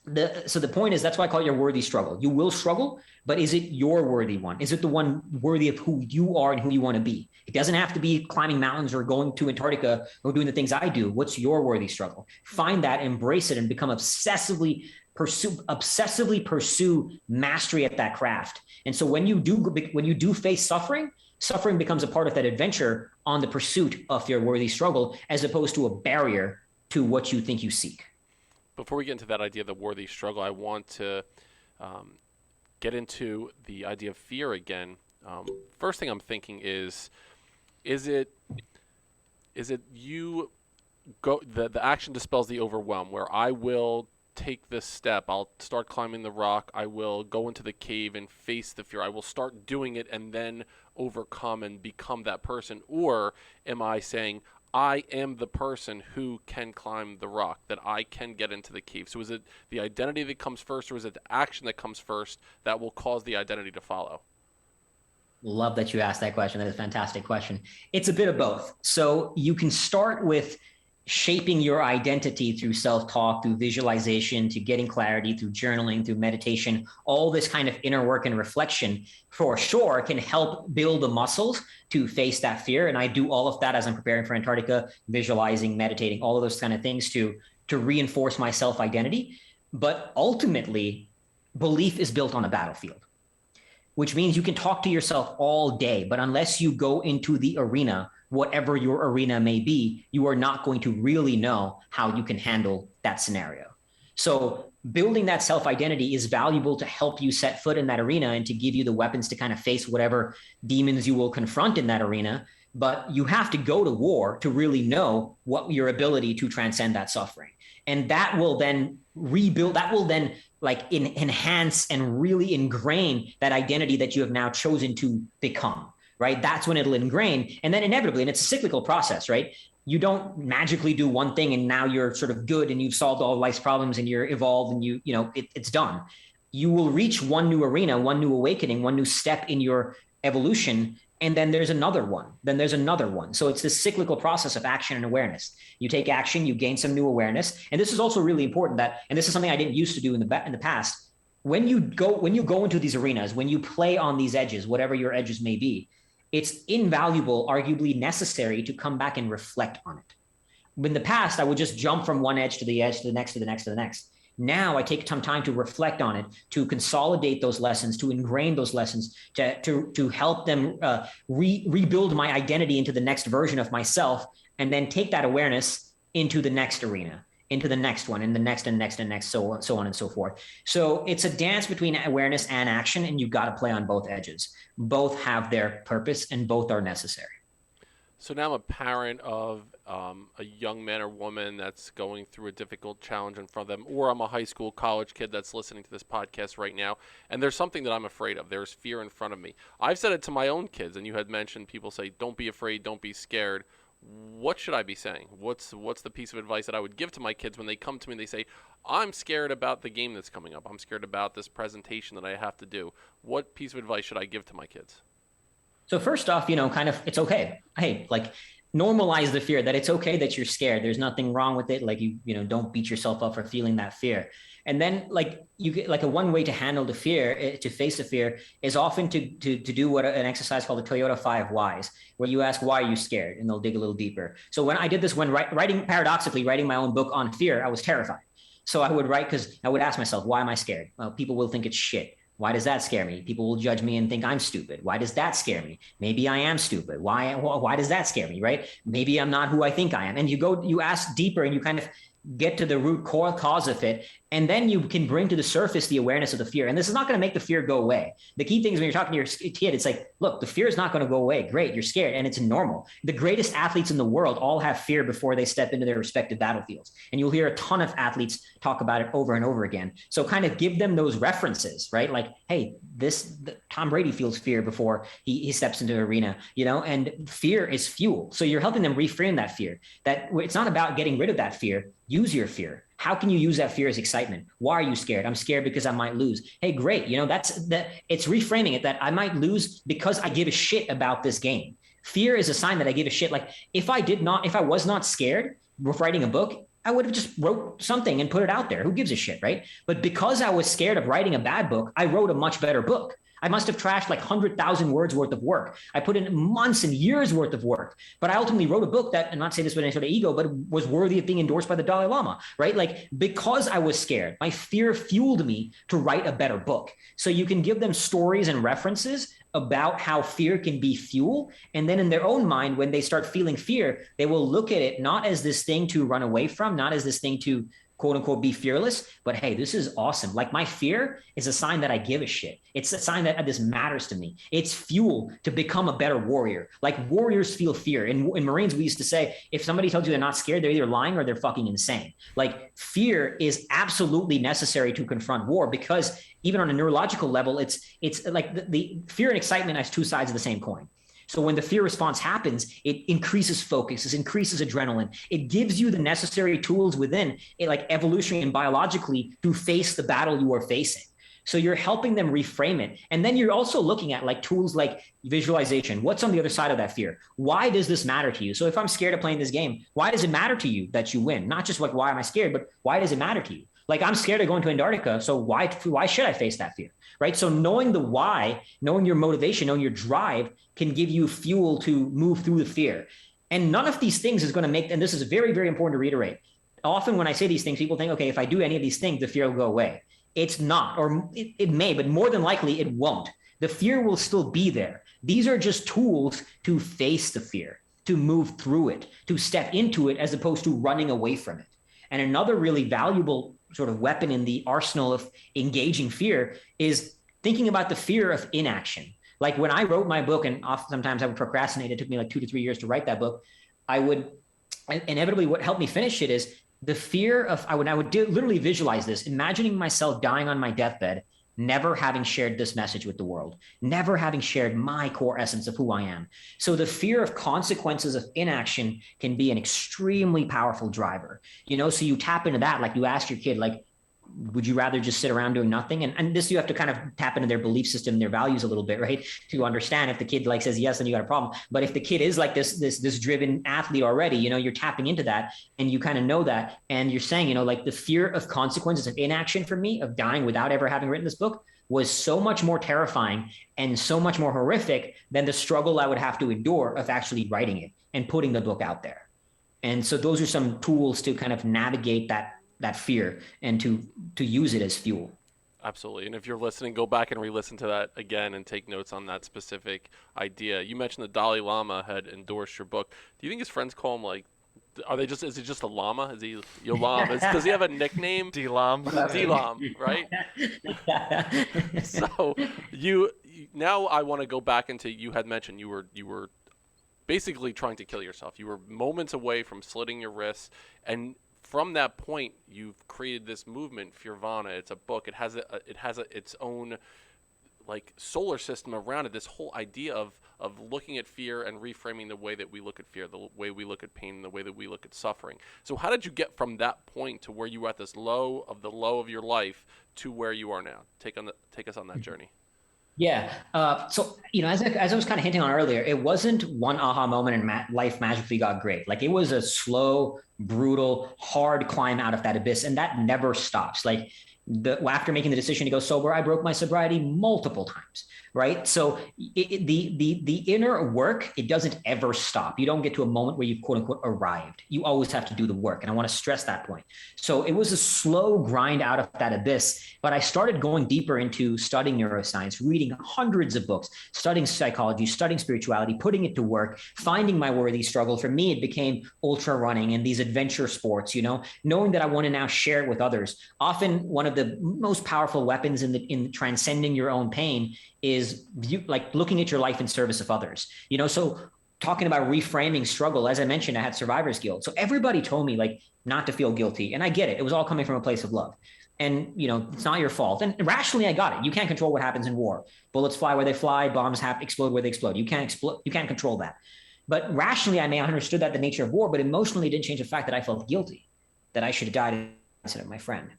B: the point is, that's why I call it your worthy struggle. You will struggle, but is it your worthy one? Is it the one worthy of who you are and who you want to be? It doesn't have to be climbing mountains or going to Antarctica or doing the things I do. What's your worthy struggle? Find that, embrace it, and become obsessively pursue mastery at that craft. And so when you do face suffering becomes a part of that adventure on the pursuit of your worthy struggle, as opposed to a barrier to what you think you seek.
A: Before we get into that idea of the worthy struggle, I want to get into the idea of fear again. First thing I'm thinking is it you go the action dispels the overwhelm, where I will take this step, I'll start climbing the rock, I will go into the cave and face the fear, I will start doing it and then overcome and become that person? Or am I saying, I am the person who can climb the rock, that I can get into the cave? So is it the identity that comes first, or is it the action that comes first that will cause the identity to follow?
B: Love that you asked that question. That is a fantastic question. It's a bit of both. So you can start with shaping your identity through self-talk, through visualization, to getting clarity, through journaling, through meditation. All this kind of inner work and reflection for sure can help build the muscles to face that fear. And I do all of that as I'm preparing for Antarctica, visualizing, meditating, all of those kind of things to reinforce my self-identity. But ultimately, belief is built on a battlefield, which means you can talk to yourself all day, but unless you go into the arena, whatever your arena may be, you are not going to really know how you can handle that scenario. So building that self-identity is valuable to help you set foot in that arena and to give you the weapons to kind of face whatever demons you will confront in that arena. But you have to go to war to really know what your ability to transcend that suffering. And that will then enhance and really ingrain that identity that you have now chosen to become. Right? That's when it'll ingrain. And then inevitably, and it's a cyclical process, right? You don't magically do one thing and now you're sort of good and you've solved all life's problems and you're evolved and it's done. You will reach one new arena, one new awakening, one new step in your evolution. And then there's another one. Then there's another one. So it's this cyclical process of action and awareness. You take action, you gain some new awareness. And this is also really important and this is something I didn't used to do in the past. When you go into these arenas, when you play on these edges, whatever your edges may be, it's invaluable, arguably necessary, to come back and reflect on it. In the past, I would just jump from one edge to the edge, to the next, to the next, to the next. Now I take some time to reflect on it, to consolidate those lessons, to ingrain those lessons, to help them rebuild my identity into the next version of myself, and then take that awareness into the next arena, into the next one, and the next and next and next, so on and so forth. So it's a dance between awareness and action, and you've got to play on both edges. Both have their purpose and both are necessary.
A: So now I'm a parent of a young man or woman that's going through a difficult challenge in front of them, or I'm a high school, college kid that's listening to this podcast right now, and there's something that I'm afraid of. There's fear in front of me. I've said it to my own kids, and you had mentioned people say, don't be afraid, don't be scared. What should I be saying? What's the piece of advice that I would give to my kids when they come to me and they say, I'm scared about the game that's coming up. I'm scared about this presentation that I have to do. What piece of advice should I give to my kids?
B: So first off, kind of, it's okay. Hey, like normalize the fear that it's okay that you're scared. There's nothing wrong with it. Like don't beat yourself up for feeling that fear. And then like you get like a one way to handle the fear, to face the fear is often to do what an exercise called the Toyota 5 Whys, where you ask, why are you scared? And they'll dig a little deeper. So when I did this, when paradoxically writing my own book on fear, I was terrified. So I would write, because I would ask myself, why am I scared? Well, people will think it's shit. Why does that scare me? People will judge me and think I'm stupid. Why does that scare me? Maybe I am stupid. Why does that scare me, right? Maybe I'm not who I think I am. And you ask deeper and you kind of get to the root core cause of it. And then you can bring to the surface the awareness of the fear. And this is not going to make the fear go away. The key thing is when you're talking to your kid, it's like, look, the fear is not going to go away. Great, you're scared, and it's normal. The greatest athletes in the world all have fear before they step into their respective battlefields. And you'll hear a ton of athletes talk about it over and over again. So kind of give them those references, right? Like, hey, Tom Brady feels fear before he steps into the arena, and fear is fuel. So you're helping them reframe that fear, that it's not about getting rid of that fear. Use your fear. How can you use that fear as excitement? Why are you scared? I'm scared because I might lose. Hey, great. It's reframing it that I might lose because I give a shit about this game. Fear is a sign that I give a shit. Like if I was not scared with writing a book, I would have just wrote something and put it out there. Who gives a shit, right? But because I was scared of writing a bad book, I wrote a much better book. I must have trashed like 100,000 words worth of work. I put in months and years worth of work, but I ultimately wrote a book that, I'm not saying this with any sort of ego, but was worthy of being endorsed by the Dalai Lama, right? Like because I was scared, my fear fueled me to write a better book. So you can give them stories and references about how fear can be fuel. And then in their own mind, when they start feeling fear, they will look at it not as this thing to run away from, not as this thing to quote unquote be fearless, but hey, this is awesome. Like my fear is a sign that I give a shit. It's a sign that this matters to me. It's fuel to become a better warrior. Like warriors feel fear. In Marines, we used to say, if somebody tells you they're not scared, they're either lying or they're fucking insane. Like fear is absolutely necessary to confront war, because even on a neurological level, it's like the fear and excitement as two sides of the same coin. So when the fear response happens, it increases focus, it increases adrenaline. It gives you the necessary tools within it, like evolutionary and biologically, to face the battle you are facing. So you're helping them reframe it. And then you're also looking at like tools like visualization. What's on the other side of that fear? Why does this matter to you? So if I'm scared of playing this game, why does it matter to you that you win? Not just like, why am I scared, but why does it matter to you? Like I'm scared of going to Antarctica. So why should I face that fear? Right. So knowing the why, knowing your motivation, knowing your drive can give you fuel to move through the fear. And none of these things is going to make, and this is very, very important to reiterate. Often when I say these things, people think, okay, if I do any of these things, the fear will go away. It's not, or it may, but more than likely it won't. The fear will still be there. These are just tools to face the fear, to move through it, to step into it, as opposed to running away from it. And another really valuable sort of weapon in the arsenal of engaging fear is thinking about the fear of inaction. Like when I wrote my book, and often sometimes I would procrastinate, it took me like 2 to 3 years to write that book. I would inevitably, what helped me finish it is the fear of, I would literally visualize this, imagining myself dying on my deathbed, never having shared this message with the world, never having shared my core essence of who I am. So the fear of consequences of inaction can be an extremely powerful driver, so you tap into that. Like you ask your kid, like, would you rather just sit around doing nothing? And this, you have to kind of tap into their belief system, their values a little bit, right? To understand. If the kid like says yes, then you got a problem. But if the kid is like this driven athlete already, you're tapping into that and you kind of know that. And you're saying, like the fear of consequences of inaction for me, of dying without ever having written this book, was so much more terrifying and so much more horrific than the struggle I would have to endure of actually writing it and putting the book out there. And so those are some tools to kind of navigate that fear and to use it as fuel.
A: Absolutely. And if you're listening, go back and re-listen to that again and take notes on that specific idea. You mentioned the Dalai Lama had endorsed your book. Do you think his friends call him like Is it just a llama? Is he Yolam? Does he have a nickname?
D: D-Lam.
A: D-Lam, right? So now I want to go back into, you had mentioned you were basically trying to kill yourself. You were moments away from slitting your wrists, and from that point, you've created this movement, Fearvana. It's a book. It has its own like solar system around it. This whole idea of looking at fear and reframing the way that we look at fear, the way we look at pain, the way that we look at suffering. So how did you get from that point to where you were at this low of your life to where you are now? Take us on that journey.
B: Yeah. So, as I was kind of hinting on earlier, it wasn't one aha moment and life magically got great. Like, it was a slow, brutal, hard climb out of that abyss. And that never stops. Like, after making the decision to go sober, I broke my sobriety multiple times. Right. So the inner work, it doesn't ever stop. You don't get to a moment where you've quote unquote arrived. You always have to do the work. And I want to stress that point. So it was a slow grind out of that abyss, but I started going deeper into studying neuroscience, reading hundreds of books, studying psychology, studying spirituality, putting it to work, finding my worthy struggle. For me, it became ultra running and these adventure sports, knowing that I want to now share it with others. Often one of the most powerful weapons in transcending your own pain is like looking at your life in service of others, so talking about reframing struggle, as I mentioned, I had survivor's guilt. So everybody told me like not to feel guilty. And I get it. It was all coming from a place of love. And, it's not your fault. And rationally, I got it. You can't control what happens in war. Bullets fly where they fly, bombs explode where they explode. You can't control that. But rationally, I may have understood that the nature of war, but emotionally it didn't change the fact that I felt guilty, that I should have died instead of my friend.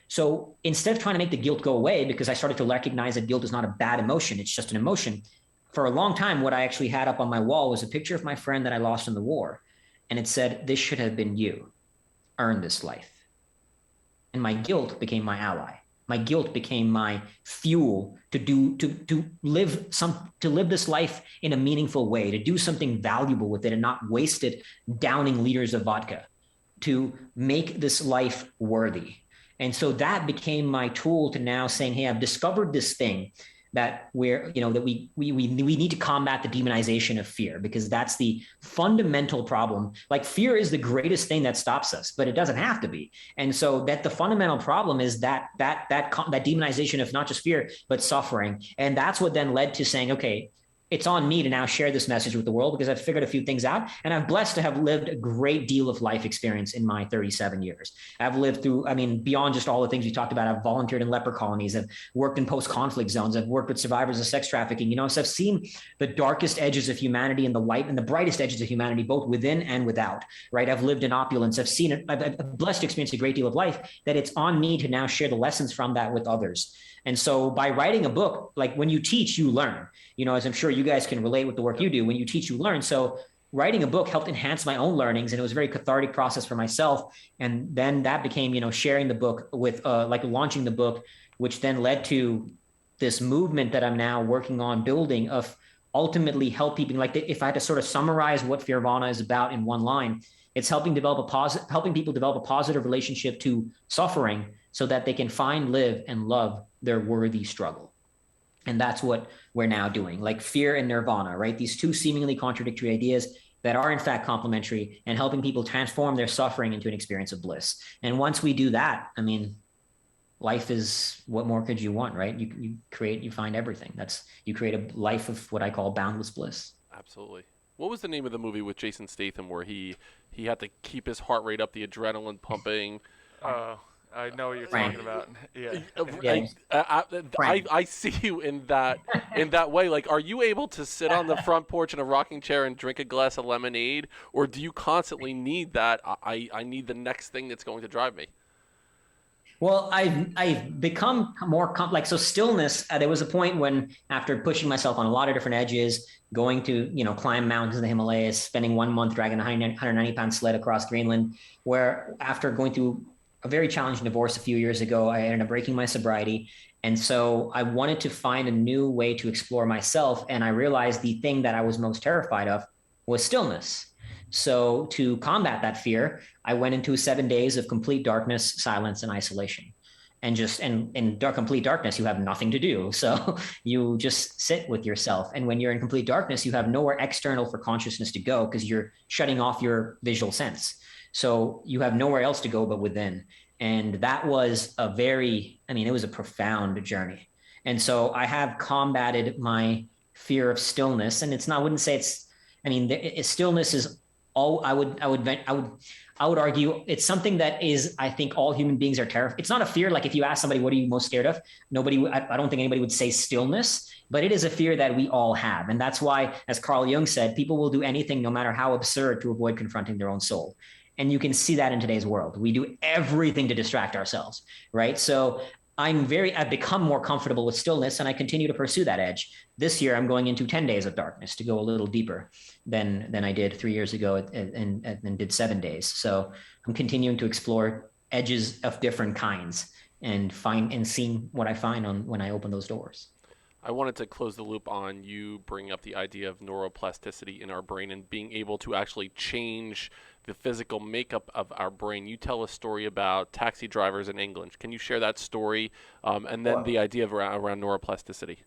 B: So instead of trying to make the guilt go away, because I started to recognize that guilt is not a bad emotion, it's just an emotion. For a long time, what I actually had up on my wall was a picture of my friend that I lost in the war. And it said, "This should have been you. Earn this life." And my guilt became my ally. My guilt became my fuel to live this life in a meaningful way, to do something valuable with it and not waste it downing liters of vodka, to make this life worthy. And so that became my tool to now saying, hey, I've discovered this thing that we need to combat the demonization of fear, because that's the fundamental problem. Like, fear is the greatest thing that stops us, but it doesn't have to be. And so that the fundamental problem is that demonization of not just fear, but suffering. And that's what then led to saying, okay, it's on me to now share this message with the world, because I've figured a few things out, and I'm blessed to have lived a great deal of life experience in my 37 years. I've lived through, beyond just all the things we talked about, I've volunteered in leper colonies, I've worked in post-conflict zones, I've worked with survivors of sex trafficking, so I've seen the darkest edges of humanity and the light and the brightest edges of humanity, both within and without, right? I've lived in opulence. I've seen it. I've blessed to experience a great deal of life, that it's on me to now share the lessons from that with others. And so by writing a book, like, when you teach, you learn, as I'm sure you guys can relate with the work you do. When you teach, you learn. So writing a book helped enhance my own learnings, and it was a very cathartic process for myself. And then that became, sharing the book with, launching the book, which then led to this movement that I'm now working on building, of ultimately help people. Like, if I had to sort of summarize what Fearvana is about in one line, it's helping people develop a positive relationship to suffering, so that they can find, live, and love their worthy struggle. And that's what we're now doing. Like, fear and nirvana, right? These two seemingly contradictory ideas that are in fact complementary, and helping people transform their suffering into an experience of bliss. And once we do that, life is, what more could you want, right? You find everything. You create a life of what I call boundless bliss.
A: Absolutely. What was the name of the movie with Jason Statham where he had to keep his heart rate up, the adrenaline pumping?
D: I know what you're talking about. Yeah.
A: I see you in that way. Like, are you able to sit on the front porch in a rocking chair and drink a glass of lemonade, or do you constantly need that? I need the next thing that's going to drive me.
B: Well, I've become more complex. So stillness, there was a point when, after pushing myself on a lot of different edges, going to, climb mountains in the Himalayas, spending 1 month dragging a 190-pound sled across Greenland, where after going through a very challenging divorce a few years ago, I ended up breaking my sobriety. And so I wanted to find a new way to explore myself. And I realized the thing that I was most terrified of was stillness. So to combat that fear, I went into 7 days of complete darkness, silence, and isolation. and just in complete darkness, you have nothing to do. So you just sit with yourself. And when you're in complete darkness, you have nowhere external for consciousness to go because you're shutting off your visual sense. So you have nowhere else to go but within. And that was it was a profound journey. And so I have combated my fear of stillness. And I wouldn't say stillness is all I would argue it's something that is, I think all human beings are terrified. It's not a fear. Like if you ask somebody, what are you most scared of? I don't think anybody would say stillness, but it is a fear that we all have. And that's why, as Carl Jung said, people will do anything, no matter how absurd, to avoid confronting their own soul. And you can see that in today's world. We do everything to distract ourselves, right? So I've become more comfortable with stillness, and I continue to pursue that edge. This year, I'm going into 10 days of darkness to go a little deeper than I did 3 years ago and did 7 days. So I'm continuing to explore edges of different kinds and seeing what I find when I open those doors.
A: I wanted to close the loop on you bringing up the idea of neuroplasticity in our brain and being able to actually change the physical makeup of our brain. You tell a story about taxi drivers in England. Can you share that story and then the idea of around neuroplasticity?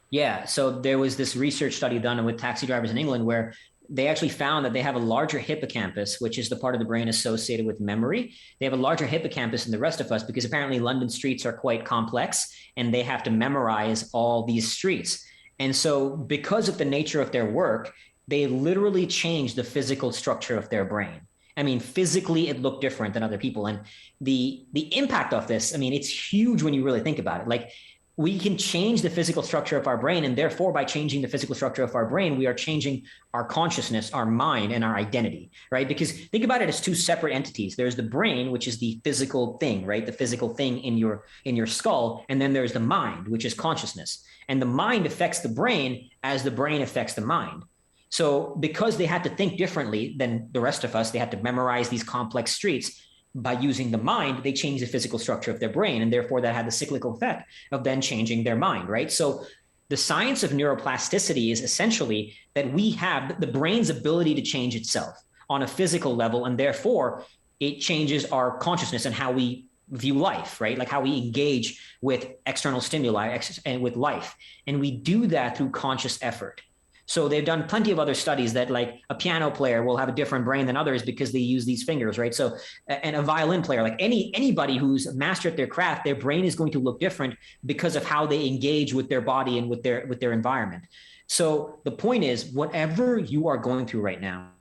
B: Yeah, so there was this research study done with taxi drivers in England where they actually found that they have a larger hippocampus, which is the part of the brain associated with memory. They have a larger hippocampus than the rest of us because apparently London streets are quite complex and they have to memorize all these streets. And so because of the nature of their work, they literally changed the physical structure of their brain. I mean, physically, it looked different than other people. And the impact of this, it's huge when you really think about it. Like, we can change the physical structure of our brain, and therefore by changing the physical structure of our brain, we are changing our consciousness, our mind, and our identity, right? Because think about it as two separate entities. There's the brain, which is the physical thing, right? The physical thing in your skull. And then there's the mind, which is consciousness. And the mind affects the brain as the brain affects the mind. So because they had to think differently than the rest of us, they had to memorize these complex streets. By using the mind, they changed the physical structure of their brain, and therefore that had the cyclical effect of then changing their mind, right? So the science of neuroplasticity is essentially that we have the brain's ability to change itself on a physical level, and therefore it changes our consciousness and how we view life, right? Like how we engage with external stimuli and with life. And we do that through conscious effort. So they've done plenty of other studies that like a piano player will have a different brain than others because they use these fingers, right? So, and a violin player, like anybody who's mastered their craft, their brain is going to look different because of how they engage with their body and with their environment. So the point is, whatever you are going through right now,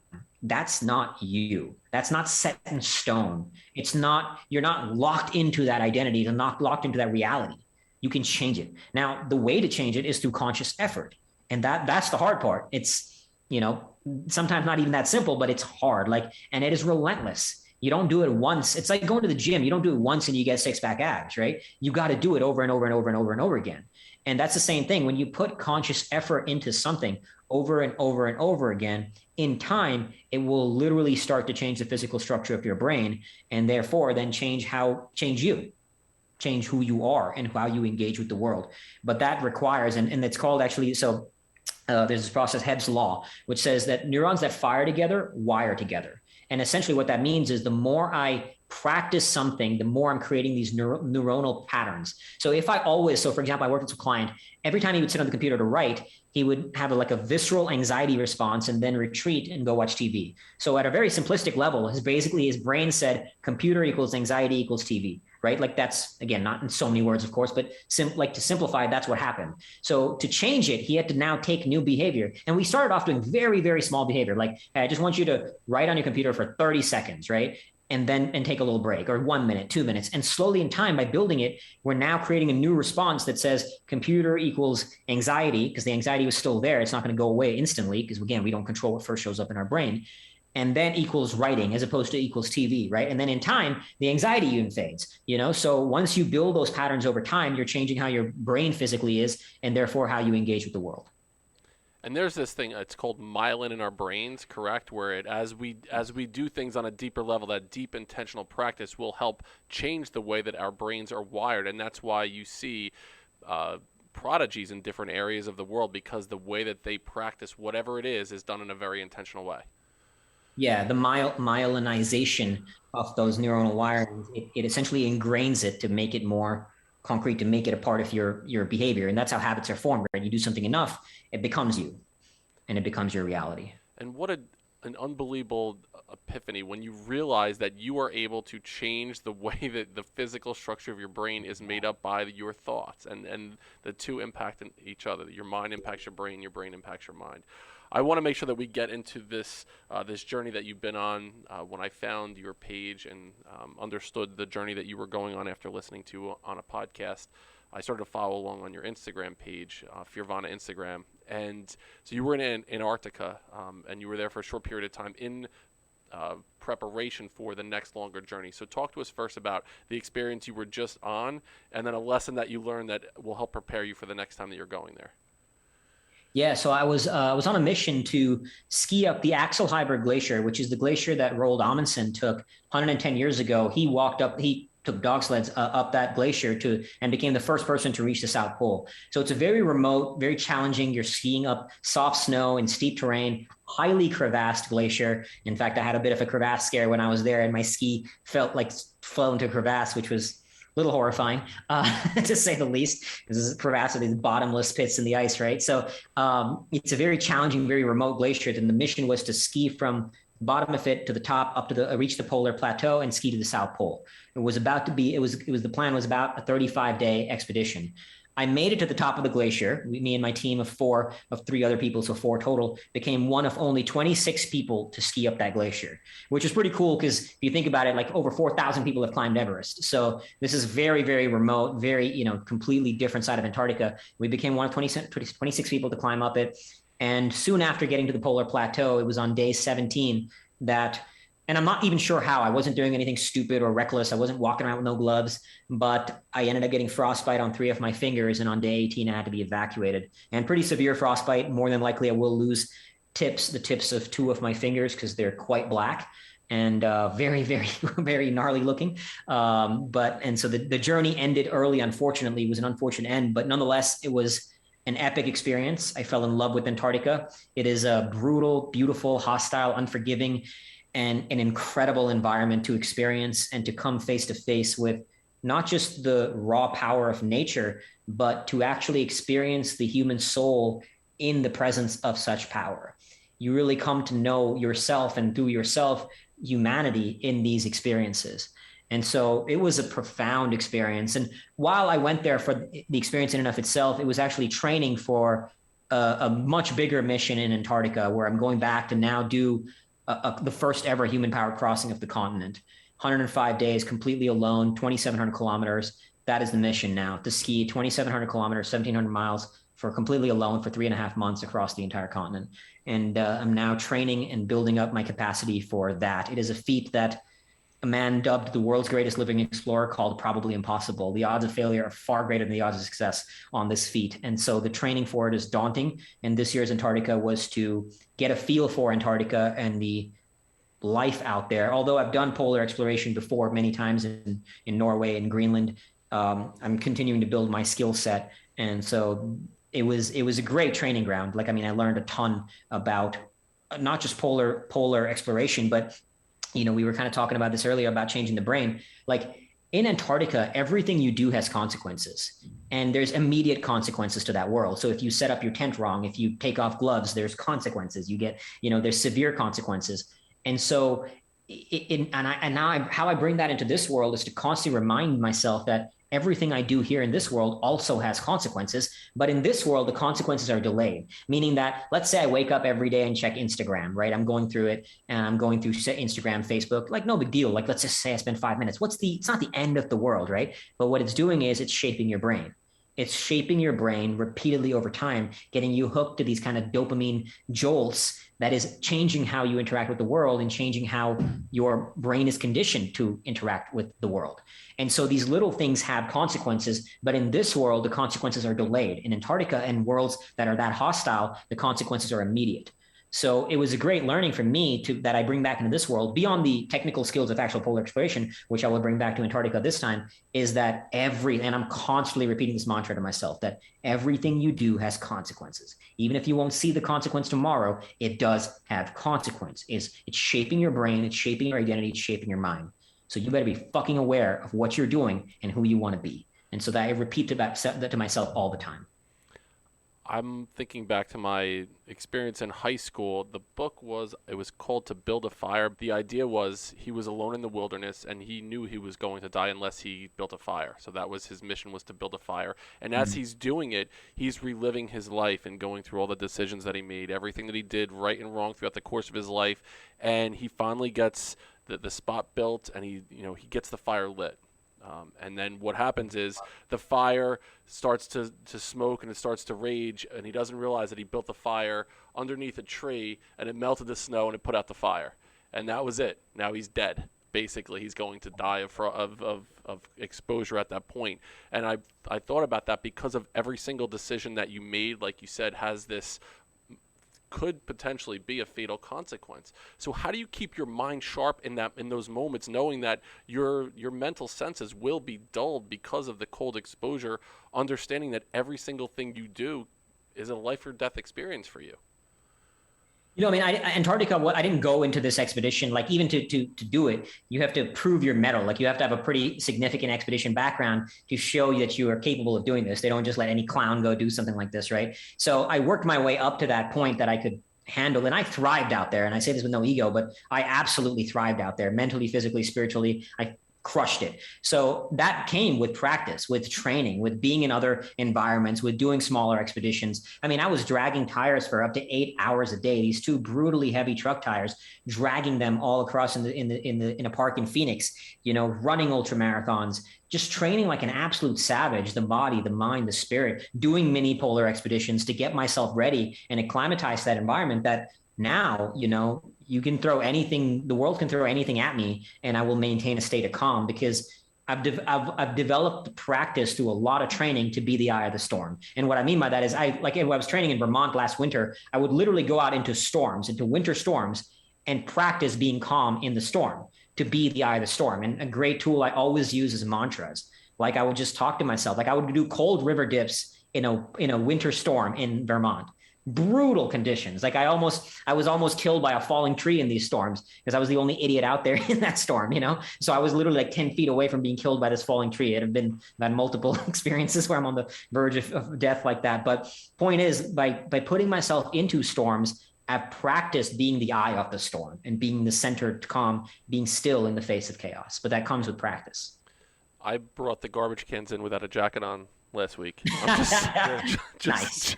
B: that's not you. That's not set in stone. You're not locked into that identity. You're not locked into that reality. You can change it. Now, the way to change it is through conscious effort. And that's the hard part. It's, sometimes not even that simple, but it's hard. And it is relentless. You don't do it once. It's like going to the gym. You don't do it once and you get 6-pack abs, right? You got to do it over and over and over and over and over again. And that's the same thing. When you put conscious effort into something over and over and over again, in time, it will literally start to change the physical structure of your brain, and therefore then change who you are and how you engage with the world. But that requires, and it's called actually, there's this process, Hebb's law, which says that neurons that fire together wire together. And essentially what that means is the more I practice something, the more I'm creating these neuronal patterns. So for example, I worked with a client, every time he would sit on the computer to write, he would have a visceral anxiety response and then retreat and go watch TV. So at a very simplistic level, his brain said computer equals anxiety equals TV, right? Like that's, again, not in so many words, of course, but to simplify, that's what happened. So to change it, he had to now take new behavior. And we started off doing very, very small behavior. Like, hey, I just want you to write on your computer for 30 seconds, right? And take a little break, or 1 minute, 2 minutes. And slowly in time, by building it, we're now creating a new response that says computer equals anxiety, because the anxiety was still there. It's not going to go away instantly, because again, we don't control what first shows up in our brain. And then equals writing, as opposed to equals TV, right? And then in time, the anxiety even fades, So once you build those patterns over time, you're changing how your brain physically is, and therefore how you engage with the world.
A: And there's this thing, it's called myelin in our brains, correct? Where as we do things on a deeper level, that deep intentional practice will help change the way that our brains are wired. And that's why you see prodigies in different areas of the world, because the way that they practice whatever it is done in a very intentional way.
B: Yeah, the myelinization off those neuronal wirings, it essentially ingrains it to make it more concrete, to make it a part of your behavior. And that's how habits are formed, right? You do something enough, it becomes you, and it becomes your reality.
A: And what an unbelievable epiphany when you realize that you are able to change the way that the physical structure of your brain is made up by your thoughts, and the two impact each other. Your mind impacts your brain impacts your mind. I want to make sure that we get into this this journey that you've been on. When I found your page and understood the journey that you were going on after listening to on a podcast, I started to follow along on your Instagram page, Fearvana Instagram. And so you were in Antarctica, and you were there for a short period of time in preparation for the next longer journey. So talk to us first about the experience you were just on, and then a lesson that you learned that will help prepare you for the next time that you're going there.
B: Yeah, so I was on a mission to ski up the Axel Heiberg Glacier, which is the glacier that Roald Amundsen took 110 years ago. He took dog sleds up that glacier and became the first person to reach the South Pole. So it's a very remote, very challenging. You're skiing up soft snow and steep terrain, highly crevassed glacier. In fact, I had a bit of a crevasse scare when I was there, and my ski felt like fell into a crevasse, which was a little horrifying, to say the least. This is a crevasse with these bottomless pits in the ice, right? So it's a very challenging, very remote glacier. And the mission was to ski from bottom of it to the top, up to reach the polar plateau and ski to the South Pole. The plan was about a 35-day expedition. I made it to the top of the glacier. Me and my team of three other people, so 4 total, became one of only 26 people to ski up that glacier, which is pretty cool because if you think about it, like over 4,000 people have climbed Everest. So this is very, very remote, very, completely different side of Antarctica. We became one of 26 people to climb up it. And soon after getting to the polar plateau, it was on day 17 and I'm not even sure how. I wasn't doing anything stupid or reckless. I wasn't walking around with no gloves, but I ended up getting frostbite on 3 of my fingers. And on day 18, I had to be evacuated. And pretty severe frostbite. More than likely, I will lose the tips of 2 of my fingers because they're quite black and very, very, very gnarly looking. And so the journey ended early, unfortunately. It was an unfortunate end, but nonetheless, it was an epic experience. I fell in love with Antarctica. It is a brutal, beautiful, hostile, unforgiving, and an incredible environment to experience and to come face to face with not just the raw power of nature, but to actually experience the human soul in the presence of such power. You really come to know yourself and through yourself, humanity in these experiences. And so it was a profound experience. And while I went there for the experience in and of itself, it was actually training for a much bigger mission in Antarctica, where I'm going back to now do the first ever human-powered crossing of the continent. 105 days, completely alone, 2,700 kilometers. That is the mission now, to ski 2,700 kilometers, 1,700 miles for completely alone for 3.5 months across the entire continent. And I'm now training and building up my capacity for that. It is a feat that a man dubbed the world's greatest living explorer called probably impossible. The odds of failure are far greater than the odds of success on this feat. And so the training for it is daunting. And this year's Antarctica was to get a feel for Antarctica and the life out there. Although I've done polar exploration before many times in Norway and Greenland, I'm continuing to build my skill set. And so it was a great training ground. I learned a ton about not just polar exploration, but we were kind of talking about this earlier about changing the brain. Like in Antarctica, everything you do has consequences, and there's immediate consequences to that world. So if you set up your tent wrong, if you take off gloves, there's consequences. You get, there's severe consequences. And so how I bring that into this world is to constantly remind myself that everything I do here in this world also has consequences, but in this world, the consequences are delayed, meaning that let's say I wake up every day and check Instagram, right? I'm going through it and I'm going through Instagram, Facebook, no big deal. Let's just say I spend 5 minutes. It's not the end of the world, right? But what it's doing is it's shaping your brain. It's shaping your brain repeatedly over time, getting you hooked to these kind of dopamine jolts that is changing how you interact with the world and changing how your brain is conditioned to interact with the world. And so these little things have consequences, but in this world, the consequences are delayed. In Antarctica and worlds that are that hostile, the consequences are immediate. So it was a great learning for me that I bring back into this world, beyond the technical skills of actual polar exploration, which I will bring back to Antarctica this time, is that and I'm constantly repeating this mantra to myself, that everything you do has consequences. Even if you won't see the consequence tomorrow, it does have consequence. It's shaping your brain, it's shaping your identity, it's shaping your mind. So you better be fucking aware of what you're doing and who you want to be. And so that I repeat that to myself all the time.
A: I'm thinking back to my experience in high school. The book was called To Build a Fire. The idea was he was alone in the wilderness and he knew he was going to die unless he built a fire. So that was his mission, was to build a fire. And as he's doing it, he's reliving his life and going through all the decisions that he made, everything that he did right and wrong throughout the course of his life. And he finally gets the spot built and he gets the fire lit. And then what happens is the fire starts to smoke and it starts to rage, and he doesn't realize that he built the fire underneath a tree and it melted the snow and it put out the fire. And that was it. Now he's dead. Basically, he's going to die of exposure at that point. And I thought about that because of every single decision that you made, like you said, has this could potentially be a fatal consequence. So how do you keep your mind sharp in those moments, knowing that your mental senses will be dulled because of the cold exposure, understanding that every single thing you do is a life or death experience for you?
B: I mean, Antarctica, I didn't go into this expedition, like even to do it, you have to prove your mettle. Like you have to have a pretty significant expedition background to show that you are capable of doing this. They don't just let any clown go do something like this, right? So I worked my way up to that point that I could handle, and I thrived out there. And I say this with no ego, but I absolutely thrived out there, mentally, physically, spiritually. I crushed it. So that came with practice, with training, with being in other environments, with doing smaller expeditions. I mean, I was dragging tires for up to 8 hours a day, these two brutally heavy truck tires, dragging them all across in a park in Phoenix, running ultramarathons, just training like an absolute savage, the body, the mind, the spirit, doing mini polar expeditions to get myself ready and acclimatize to that environment that now, you can throw anything, the world can throw anything at me and I will maintain a state of calm because I've developed practice through a lot of training to be the eye of the storm. And what I mean by that is when I was training in Vermont last winter, I would literally go out into winter storms and practice being calm in the storm to be the eye of the storm. And a great tool I always use is mantras. Like I would just talk to myself, like I would do cold river dips in a winter storm in Vermont. Brutal conditions. Like I was almost killed by a falling tree in these storms because I was the only idiot out there in that storm, So I was literally like 10 feet away from being killed by this falling tree. I've had multiple experiences where I'm on the verge of death like that. But point is, by putting myself into storms, I've practiced being the eye of the storm and being the centered calm, being still in the face of chaos. But that comes with practice.
A: I brought the garbage cans in without a jacket on last week. I'm just
B: Nice.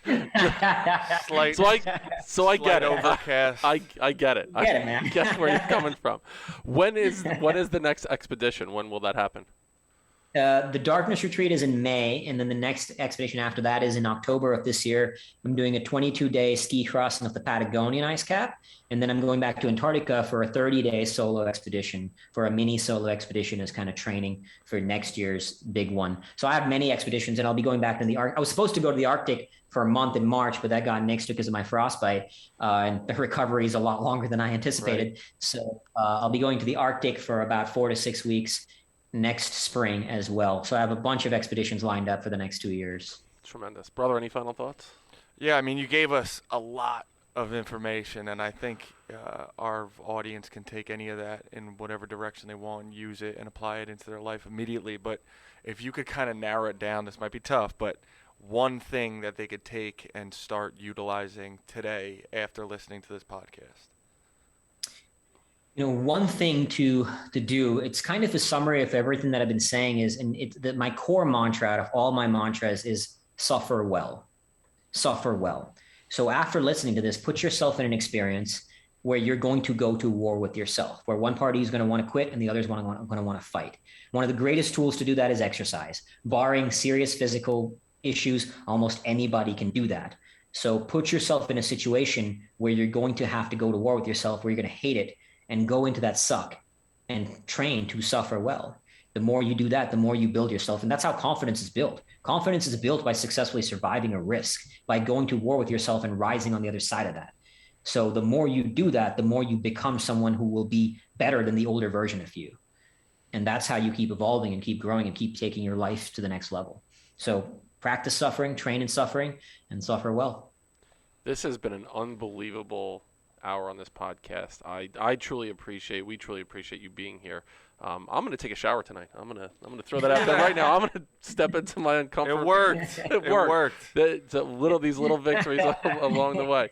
A: So I get it.
D: Overcast.
A: I get it.
B: I get it, man.
A: I get where you're coming from. When is the next expedition? When will that happen?
B: The darkness retreat is in May, and then the next expedition after that is in October of this year. I'm doing a 22-day ski crossing of the Patagonian ice cap, and then I'm going back to Antarctica for a 30-day solo expedition, for a mini solo expedition as kind of training for next year's big one. So I have many expeditions, and I'll be going back to the Arctic. I was supposed to go to the Arctic for a month in March, but that got nixed because of my frostbite, and the recovery is a lot longer than I anticipated. Right. So I'll be going to the Arctic for about 4 to 6 weeks next spring as well. So I have a bunch of expeditions lined up for the next 2 years.
A: Tremendous. Brother, any final thoughts?
D: Yeah, I mean, you gave us a lot of information, and I think our audience can take any of that in whatever direction they want and use it and apply it into their life immediately. But if you could kind of narrow it down, this might be tough, but one thing that they could take and start utilizing today after listening to this podcast.
B: One thing to do, it's kind of a summary of everything that I've been saying is, and that my core mantra out of all my mantras is suffer well. Suffer well. So after listening to this, put yourself in an experience where you're going to go to war with yourself, where one party is going to want to quit and the other is going to want to fight. One of the greatest tools to do that is exercise. Barring serious physical issues, almost anybody can do that. So put yourself in a situation where you're going to have to go to war with yourself, where you're going to hate it, and go into that suck and train to suffer well. The more you do that, the more you build yourself. And that's how confidence is built. Confidence is built by successfully surviving a risk, by going to war with yourself and rising on the other side of that. So the more you do that, the more you become someone who will be better than the older version of you. And that's how you keep evolving and keep growing and keep taking your life to the next level. So practice suffering, train in suffering, and suffer well.
A: This has been an unbelievable hour on this podcast. We truly appreciate you being here. I'm going to take a shower tonight. I'm going to throw that out there right now. I'm going to step into my uncomfort.
D: It worked.
A: It worked. These little victories along the way.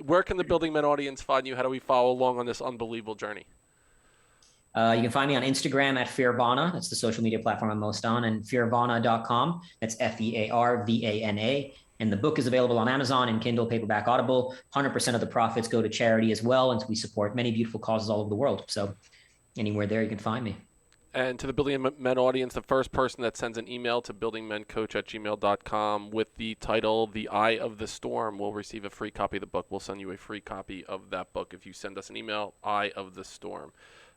A: Where can the Building Men audience find you? How do we follow along on this unbelievable journey?
B: You can find me on Instagram at Fearvana. That's the social media platform I'm most on, and fearvana.com. That's FEARVANA. And the book is available on Amazon and Kindle, paperback, Audible. 100% of the profits go to charity as well, and we support many beautiful causes all over the world. So anywhere there, you can find me.
A: And to the Building Men audience, the first person that sends an email to buildingmencoach@gmail.com with the title, The Eye of the Storm, will receive a free copy of the book. We'll send you a free copy of that book if you send us an email, Eye of the Storm.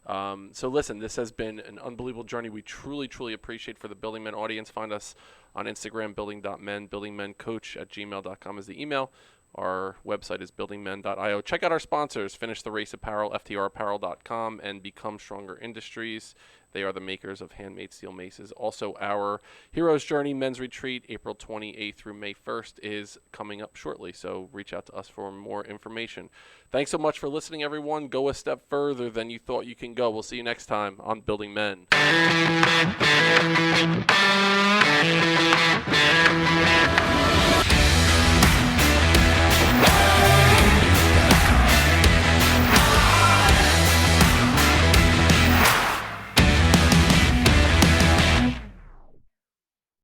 A: So listen, this has been an unbelievable journey. We truly, truly appreciate for the Building Men audience. Find us on Instagram, building.men, buildingmencoach@gmail.com is the email. Our website is buildingmen.io. Check out our sponsors, Finish the Race Apparel, FTRapparel.com, and Become Stronger Industries. They are the makers of handmade steel maces. Also, our Hero's Journey Men's Retreat, April 28th through May 1st, is coming up shortly. So reach out to us for more information. Thanks so much for listening, everyone. Go a step further than you thought you can go. We'll see you next time on Building Men.